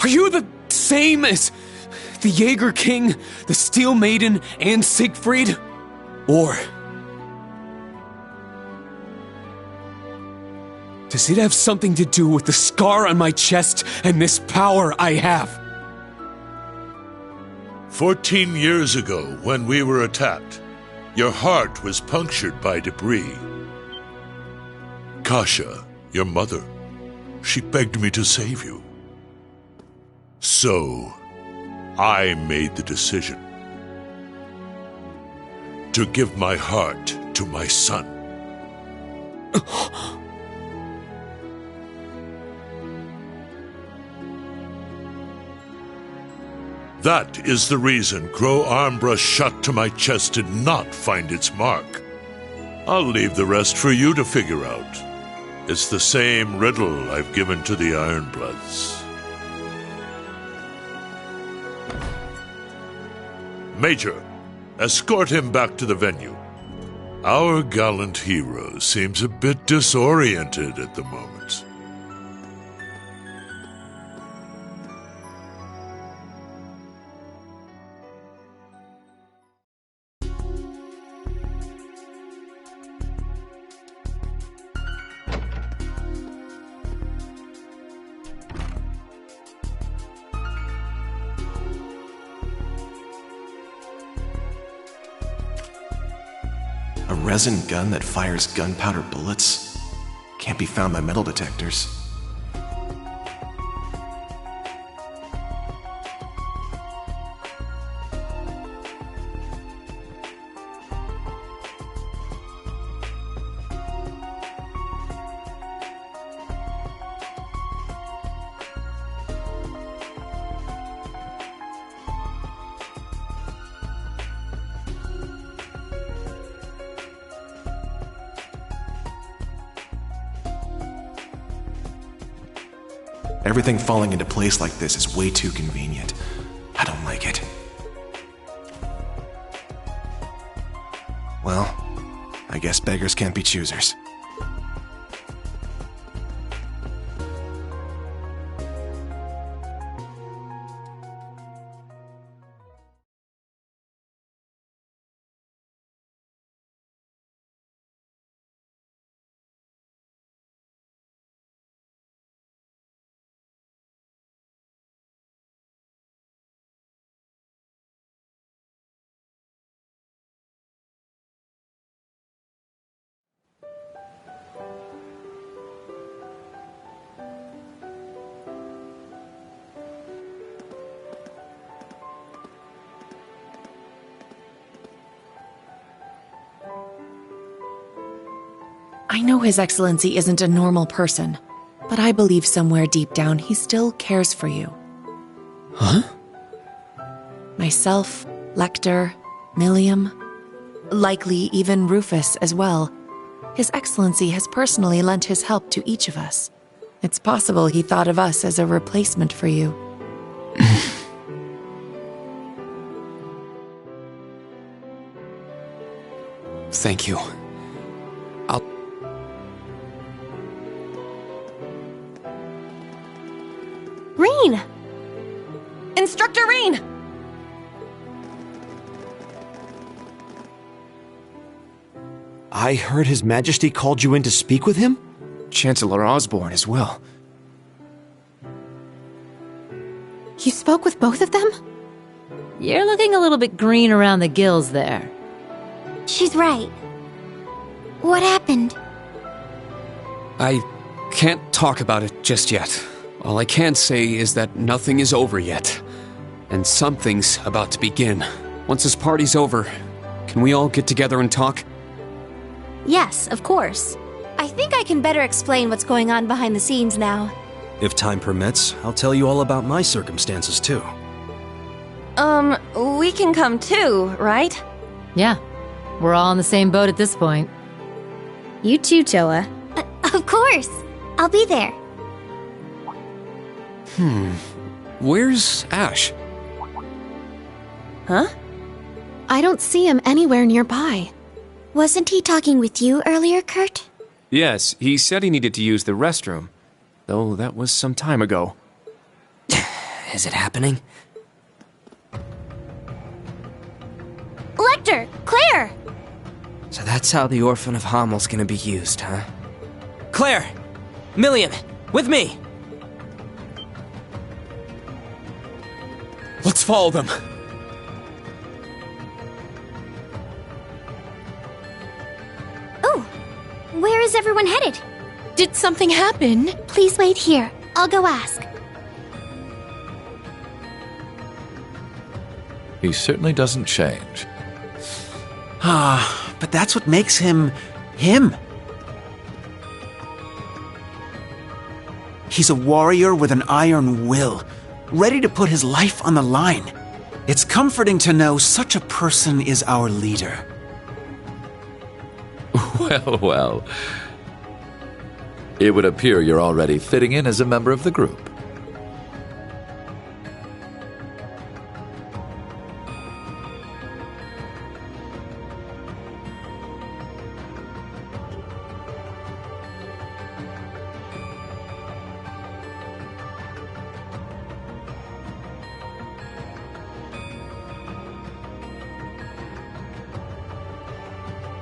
Are you the same as The Jaeger King, the Steel Maiden, and Siegfried? Or does it have something to do with the scar on my chest and this power I have? 14 years ago, when we were attacked, your heart was punctured by debris. Kasha, your mother, she begged me to save you. So, I made the decision to give my heart to my son. That is the reason Gro Armbrush shot to my chest did not find its mark. I'll leave the rest for you to figure out. It's the same riddle I've given to the Ironbloods. Major, escort him back to the venue. Our gallant hero seems a bit disoriented at the moment. A resin gun that fires gunpowder bullets? Can't be found by metal detectors. Everything falling into place like this is way too convenient. I don't like it. Well, I guess beggars can't be choosers. I know His Excellency isn't a normal person, but I believe somewhere deep down he still cares for you. Huh? Myself, Lecter, Millium, likely even Rufus as well. His Excellency has personally lent his help to each of us. It's possible he thought of us as a replacement for you. Thank you. Rean! Instructor Rean! I heard His Majesty called you in to speak with him? Chancellor Osborne as well. You spoke with both of them? You're looking a little bit green around the gills there. She's right. What happened? I can't talk about it just yet. All I can say is that nothing is over yet. And something's about to begin. Once this party's over, can we all get together and talk? Yes, of course. I think I can better explain what's going on behind the scenes now. If time permits, I'll tell you all about my circumstances too. We can come too, right? Yeah, we're all on the same boat at this point. You too, Toa. Of course. I'll be there. Where's Ash? Huh? I don't see him anywhere nearby. Wasn't he talking with you earlier, Kurt? Yes, he said he needed to use the restroom, though that was some time ago. Is it happening? scepter! Claire! So that's how the Orphan of Hammel's gonna be used, huh? Claire! Milliam! With me! Let's follow them. Oh, where is everyone headed? Did something happen? Please wait here. I'll go ask. He certainly doesn't change. But that's what makes him him. He's a warrior with an iron will, ready to put his life on the line. It's comforting to know such a person is our leader. Well, well. It would appear you're already fitting in as a member of the group.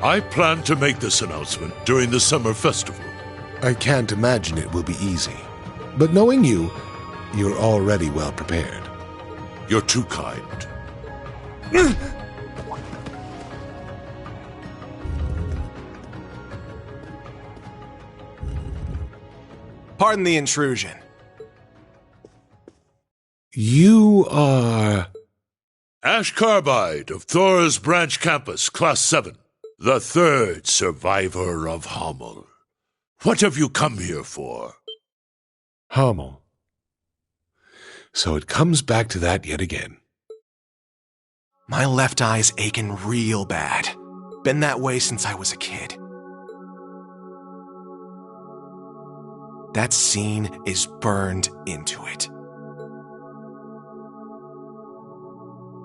I plan to make this announcement during the summer festival. I can't imagine it will be easy. But knowing you, you're already well prepared. You're too kind. Pardon the intrusion. You are... Ash Carbide of Thor's Branch Campus, Class 7. The third survivor of Hammel. What have you come here for? Hammel. So it comes back to that yet again. My left eye's aching real bad. Been that way since I was a kid. That scene is burned into it.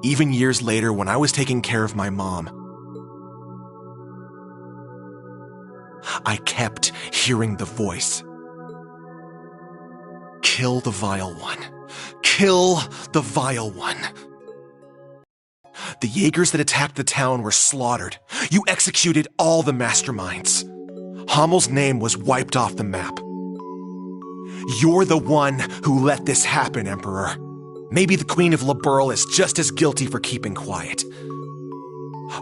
Even years later, when I was taking care of my mom, I kept hearing the voice. Kill the Vile One. Kill the Vile One. The Jaegers that attacked the town were slaughtered. You executed all the masterminds. Hammel's name was wiped off the map. You're the one who let this happen, Emperor. Maybe the Queen of Liberl is just as guilty for keeping quiet.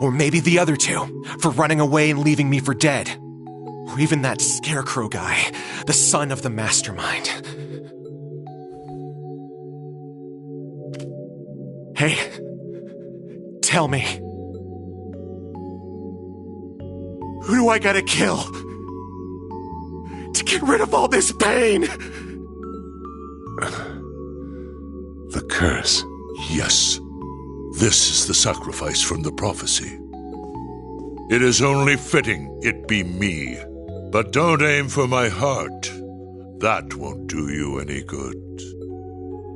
Or maybe the other two, for running away and leaving me for dead. Or even that Scarecrow guy, the son of the mastermind. Hey, tell me. Who do I gotta kill to get rid of all this pain? The curse. Yes. This is the sacrifice from the prophecy. It is only fitting it be me. But don't aim for my heart. That won't do you any good.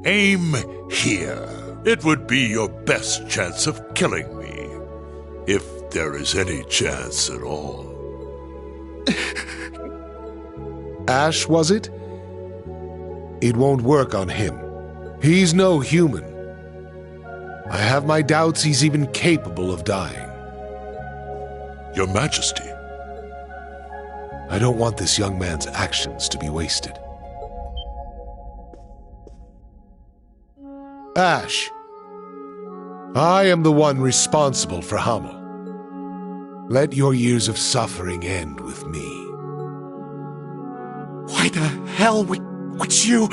Aim here. It would be your best chance of killing me. If there is any chance at all. Ash, was it? It won't work on him. He's no human. I have my doubts he's even capable of dying. Your Majesty. I don't want this young man's actions to be wasted. Ash, I am the one responsible for Hammel. Let your years of suffering end with me. Why the hell would you...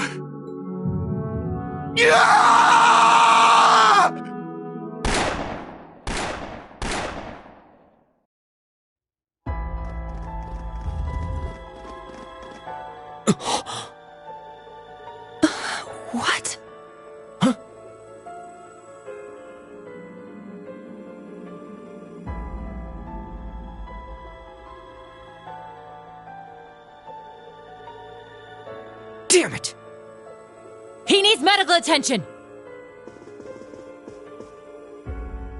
What? Huh? Damn it! He needs medical attention!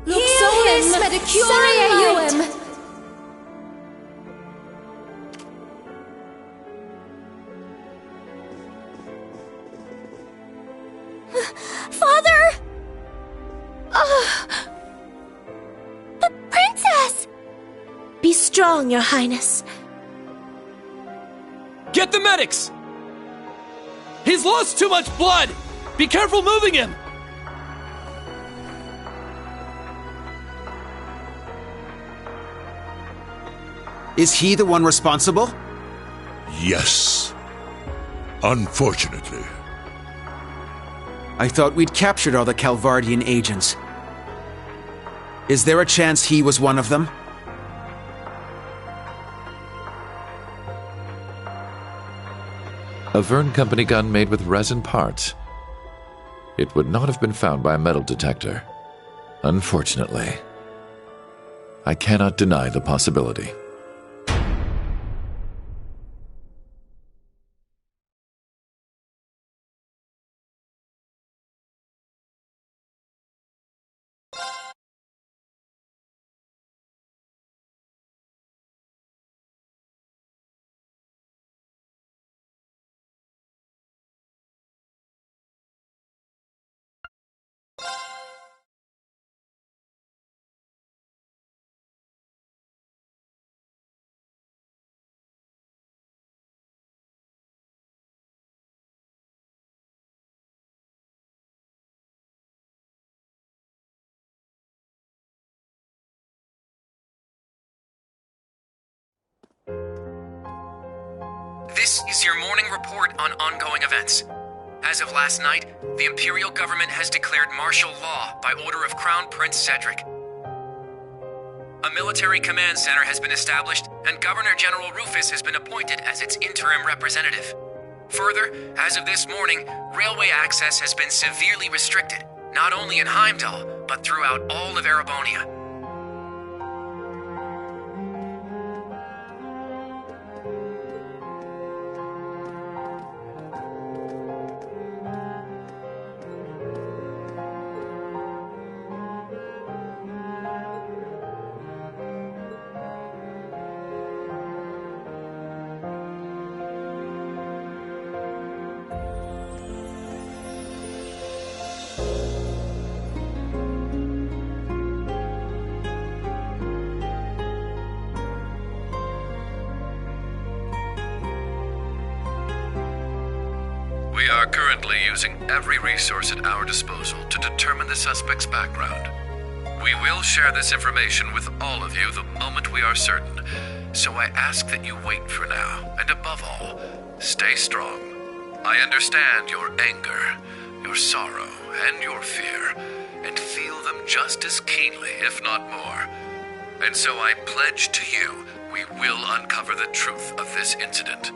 Luxonis Medicuria Eum! Father! strong, Your Highness. Get the medics! He's lost too much blood! Be careful moving him! Is he the one responsible? Yes. Unfortunately. I thought we'd captured all the Calvardian agents. Is there a chance he was one of them? A Verne Company gun made with resin parts. It would not have been found by a metal detector. Unfortunately. I cannot deny the possibility. This is your morning report on ongoing events. As of last night, the Imperial government has declared martial law by order of Crown Prince Cedric. A military command center has been established, and Governor General Rufus has been appointed as its interim representative. Further, as of this morning, railway access has been severely restricted, not only in Heimdall, but throughout all of Erebonia. We are currently using every resource at our disposal to determine the suspect's background. We will share this information with all of you the moment we are certain, so I ask that you wait for now, and above all, stay strong. I understand your anger, your sorrow, and your fear, and feel them just as keenly, if not more. And so I pledge to you, we will uncover the truth of this incident.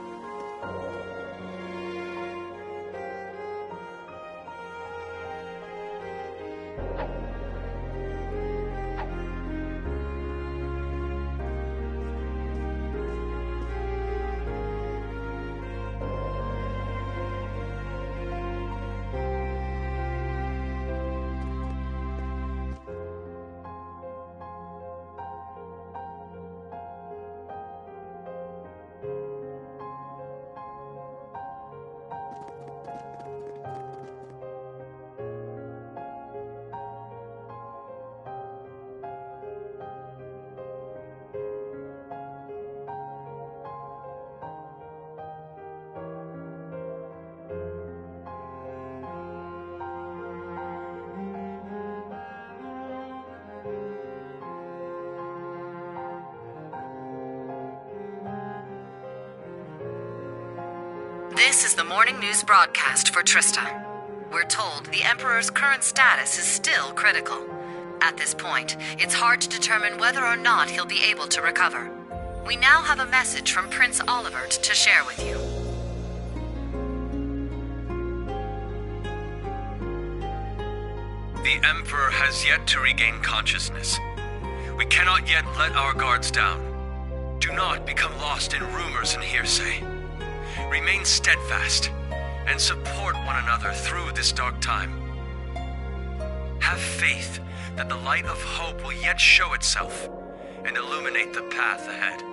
This is the morning news broadcast for Trista. We're told the Emperor's current status is still critical. At this point, it's hard to determine whether or not he'll be able to recover. We now have a message from Prince Olivert to share with you. The Emperor has yet to regain consciousness. We cannot yet let our guards down. Do not become lost in rumors and hearsay. Remain steadfast and support one another through this dark time. Have faith that the light of hope will yet show itself and illuminate the path ahead.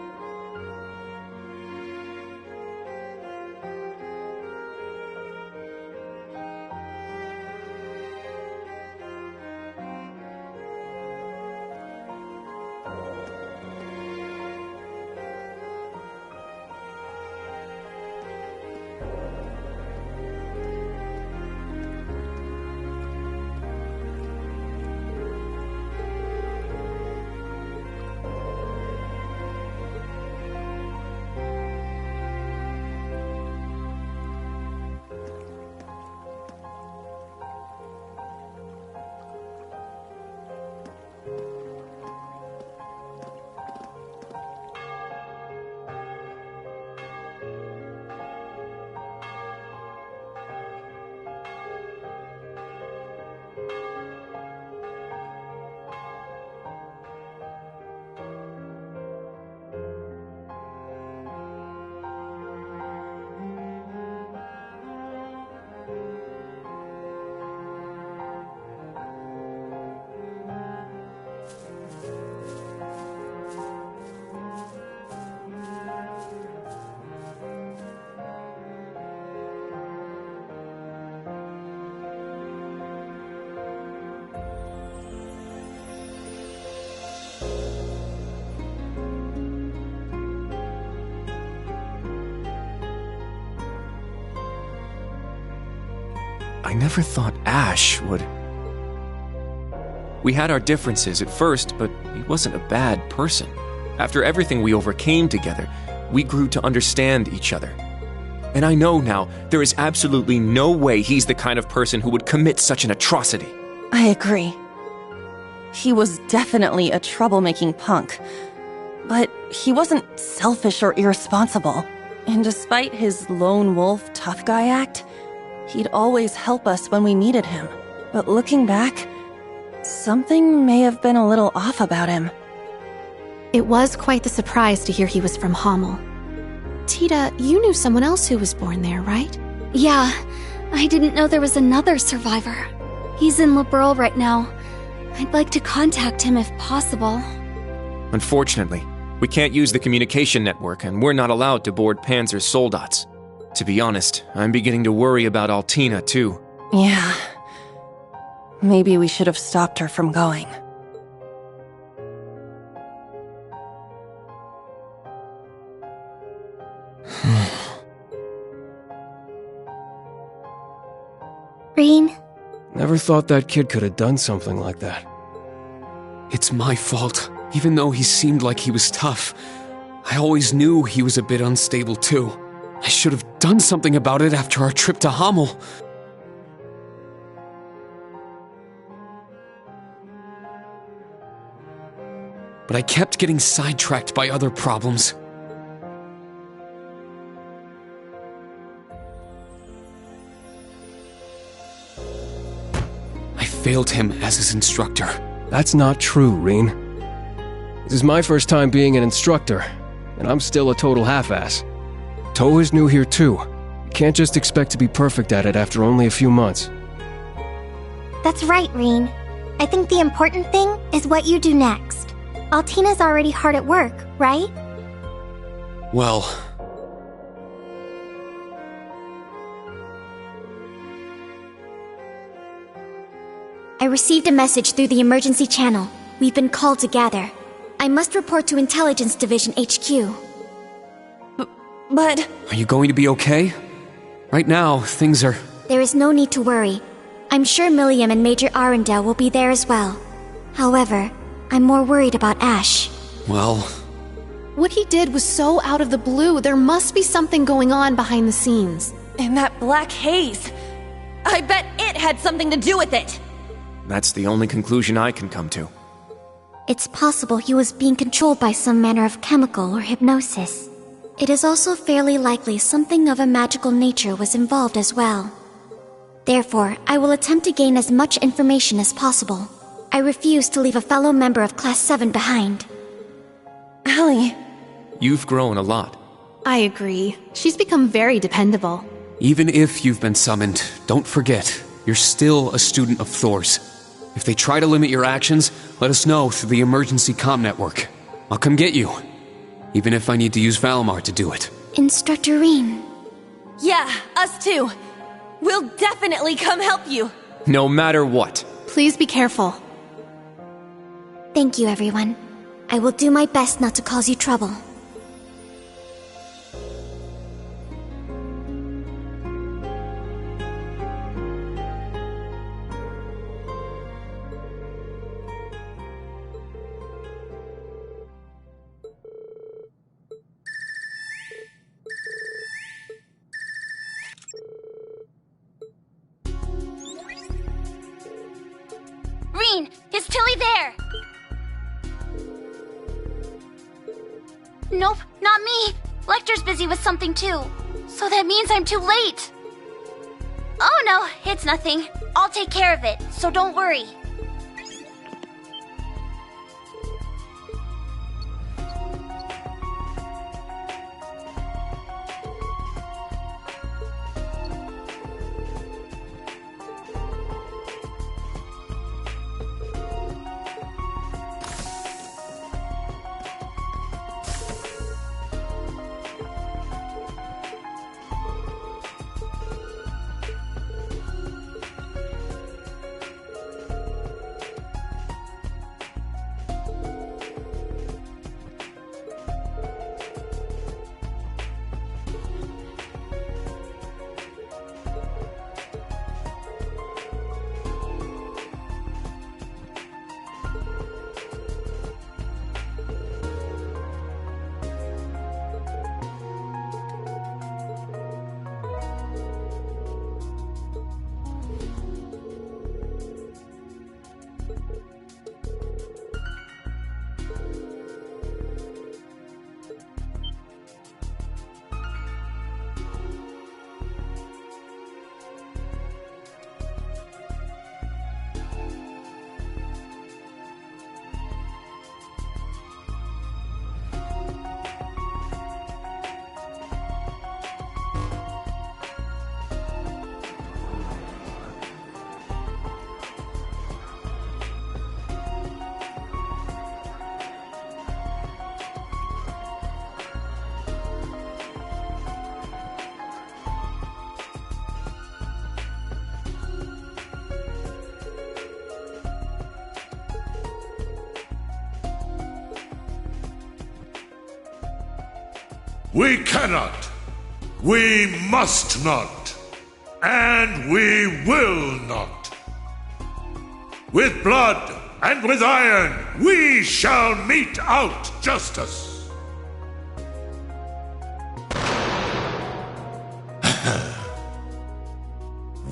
I never thought Ash would... We had our differences at first, but he wasn't a bad person. After everything we overcame together, we grew to understand each other. And I know now there is absolutely no way he's the kind of person who would commit such an atrocity. I agree. He was definitely a troublemaking punk. But he wasn't selfish or irresponsible. And despite his lone wolf tough guy act, he'd always help us when we needed him. But looking back, something may have been a little off about him. It was quite the surprise to hear he was from Hamel. Tita, you knew someone else who was born there, right? Yeah, I didn't know there was another survivor. He's in Liberl right now. I'd like to contact him if possible. Unfortunately, we can't use the communication network, and we're not allowed to board Panzer's Soldats. To be honest, I'm beginning to worry about Altina, too. Yeah. Maybe we should have stopped her from going. Rean? Never thought that kid could have done something like that. It's my fault. Even though he seemed like he was tough, I always knew he was a bit unstable too. I should have done something about it after our trip to Hamel. But I kept getting sidetracked by other problems. I failed him as his instructor. That's not true, Rean. This is my first time being an instructor, and I'm still a total half-ass. Toh is new here too. You can't just expect to be perfect at it after only a few months. That's right, Rean. I think the important thing is what you do next. Altina's already hard at work, right? Well... I received a message through the emergency channel. We've been called to gather. I must report to Intelligence Division HQ. But... Are you going to be okay? Right now, things are... There is no need to worry. I'm sure Milliam and Major Arundel will be there as well. However, I'm more worried about Ash. Well... What he did was so out of the blue. There must be something going on behind the scenes. And that black haze. I bet it had something to do with it. That's the only conclusion I can come to. It's possible he was being controlled by some manner of chemical or hypnosis. It is also fairly likely something of a magical nature was involved as well. Therefore, I will attempt to gain as much information as possible. I refuse to leave a fellow member of Class 7 behind. Allie. You've grown a lot. I agree. She's become very dependable. Even if you've been summoned, don't forget, you're still a student of Thor's. If they try to limit your actions, let us know through the emergency comm network. I'll come get you, even if I need to use Valimar to do it. Instructor Rean. Yeah, us too. We'll definitely come help you. No matter what. Please be careful. Thank you, everyone. I will do my best not to cause you trouble. Rean, is Tilly there? Nope, not me. Lecter's busy with something too. So that means I'm too late. Oh no, it's nothing. I'll take care of it, so don't worry. We cannot. We must not. And we will not. With blood and with iron, we shall mete out justice.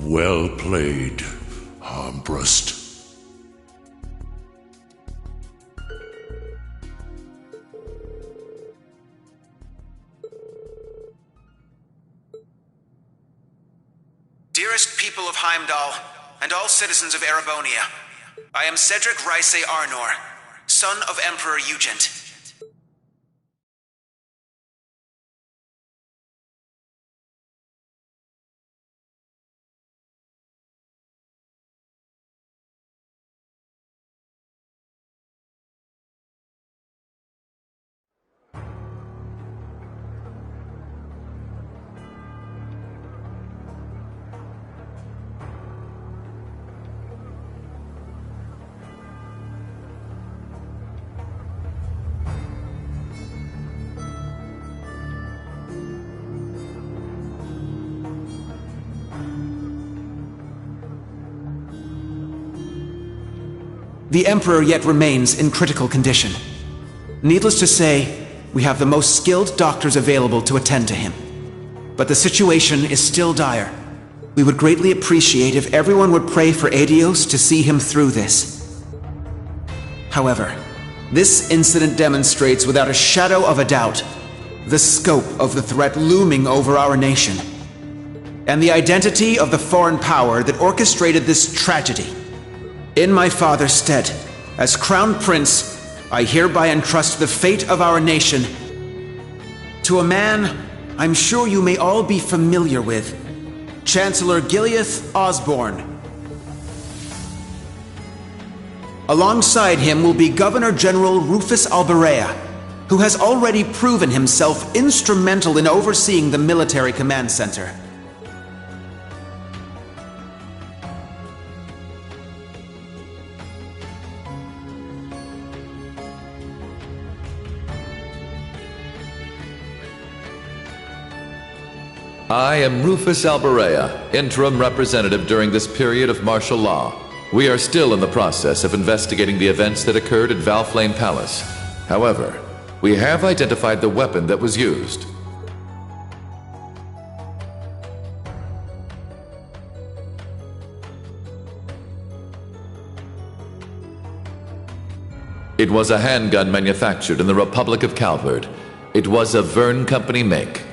Well played, Armbrust. Dearest people of Heimdall, and all citizens of Erebonia, I am Cedric Ryce Arnor, son of Emperor Eugent. The Emperor yet remains in critical condition. Needless to say, we have the most skilled doctors available to attend to him. But the situation is still dire. We would greatly appreciate if everyone would pray for Aidios to see him through this. However, this incident demonstrates without a shadow of a doubt the scope of the threat looming over our nation, and the identity of the foreign power that orchestrated this tragedy. In my father's stead, as Crown Prince, I hereby entrust the fate of our nation to a man I'm sure you may all be familiar with, Chancellor Gileath Osborne. Alongside him will be Governor General Rufus Alberea, who has already proven himself instrumental in overseeing the military command center. I am Rufus Alberea, interim representative during this period of martial law. We are still in the process of investigating the events that occurred at Valflame Palace. However, we have identified the weapon that was used. It was a handgun manufactured in the Republic of Calvard. It was a Verne Company make.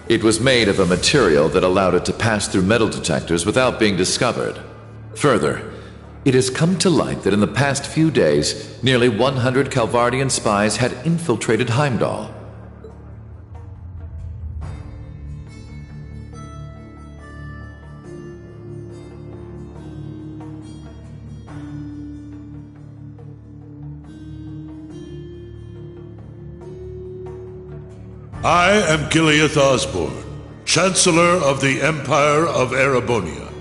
It was made of a material that allowed it to pass through metal detectors without being discovered. Further, it has come to light that in the past few days, nearly 100 Calvardian spies had infiltrated Heimdall. I am Gileath Osborne, Chancellor of the Empire of Erebonia.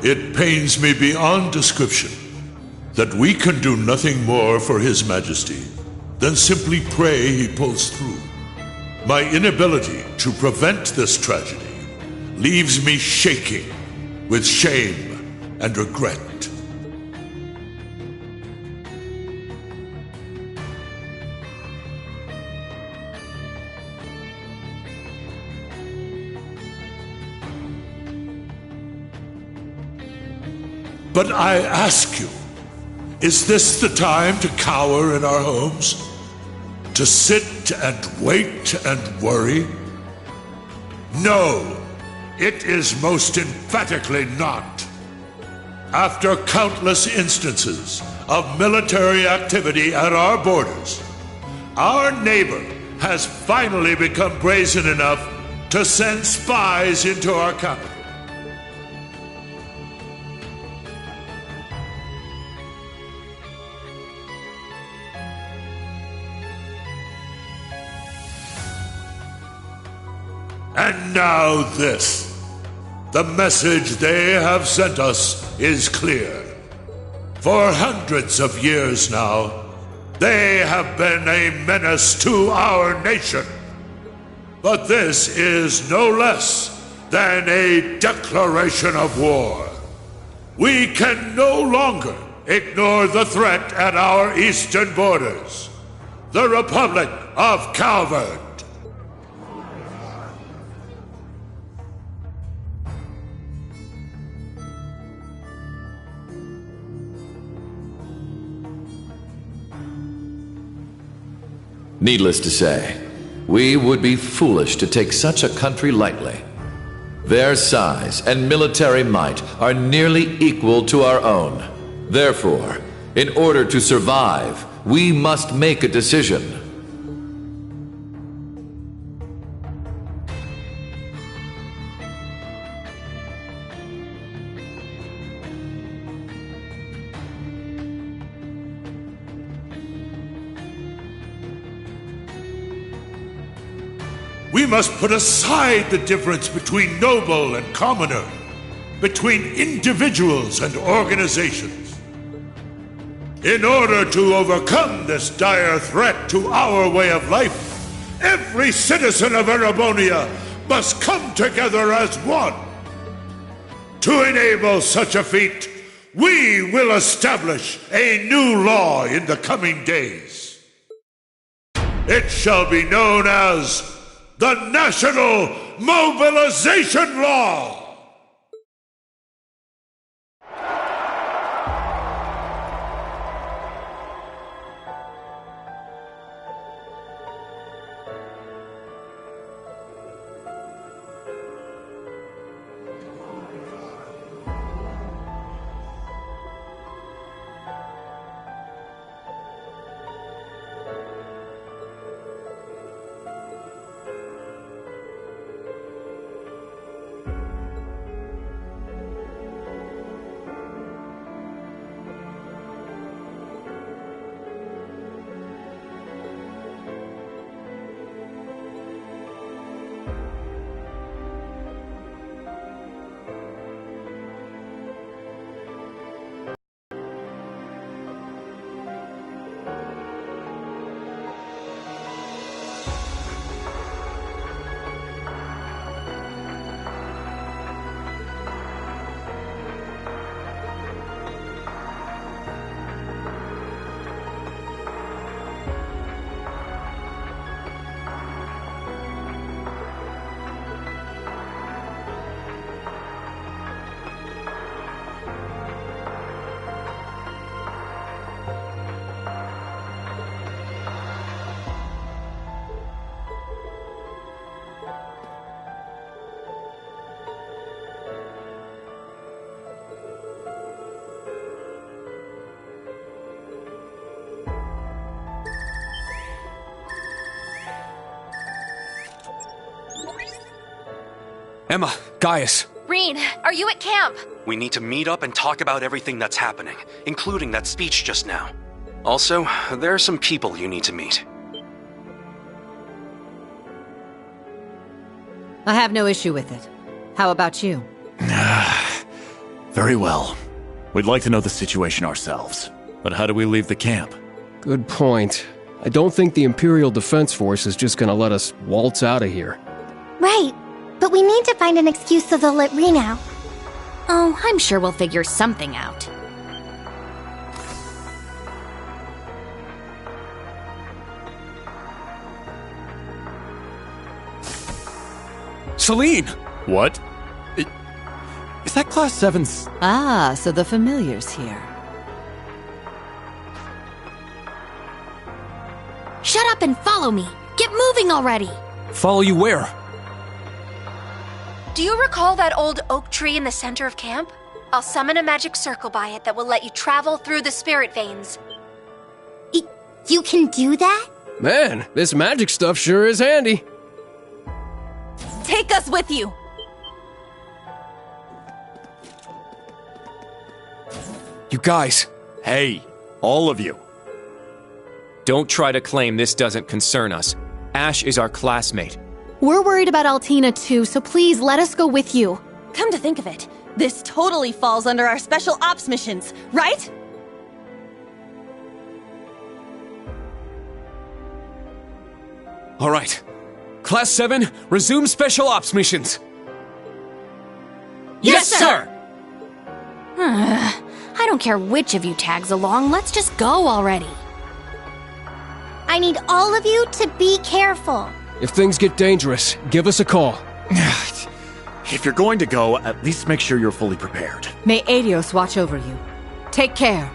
It pains me beyond description that we can do nothing more for His Majesty than simply pray he pulls through. My inability to prevent this tragedy leaves me shaking with shame and regret. But I ask you, is this the time to cower in our homes? To sit and wait and worry? No, it is most emphatically not. After countless instances of military activity at our borders, our neighbor has finally become brazen enough to send spies into our capital. And now this. The message they have sent us is clear. For hundreds of years now, they have been a menace to our nation. But this is no less than a declaration of war. We can no longer ignore the threat at our eastern borders. The Republic of Calvard. Needless to say, we would be foolish to take such a country lightly. Their size and military might are nearly equal to our own. Therefore, in order to survive, we must make a decision. We must put aside the difference between noble and commoner, between individuals and organizations. In order to overcome this dire threat to our way of life, every citizen of Erebonia must come together as one. To enable such a feat, we will establish a new law in the coming days. It shall be known as the National Mobilization Law! Emma, Gaius. Rean, are you at camp? We need to meet up and talk about everything that's happening, including that speech just now. Also, there are some people you need to meet. I have no issue with it. How about you? Very well. We'd like to know the situation ourselves. But how do we leave the camp? Good point. I don't think the Imperial Defense Force is just gonna let us waltz out of here. Right. But we need to find an excuse so they'll let Rean out. Oh, I'm sure we'll figure something out. Celine! What? Is that Class 7's... Ah, so the familiar's here. Shut up and follow me! Get moving already! Follow you where? Do you recall that old oak tree in the center of camp? I'll summon a magic circle by it that will let you travel through the spirit veins. You can do that? Man, this magic stuff sure is handy. Take us with you! You guys. Hey, all of you. Don't try to claim this doesn't concern us. Ash is our classmate. We're worried about Altina too, so please let us go with you. Come to think of it, this totally falls under our special ops missions, right? All right. Class 7, resume special ops missions. Yes, sir! I don't care which of you tags along, let's just go already. I need all of you to be careful. If things get dangerous, give us a call. If you're going to go, at least make sure you're fully prepared. May Adios watch over you. Take care.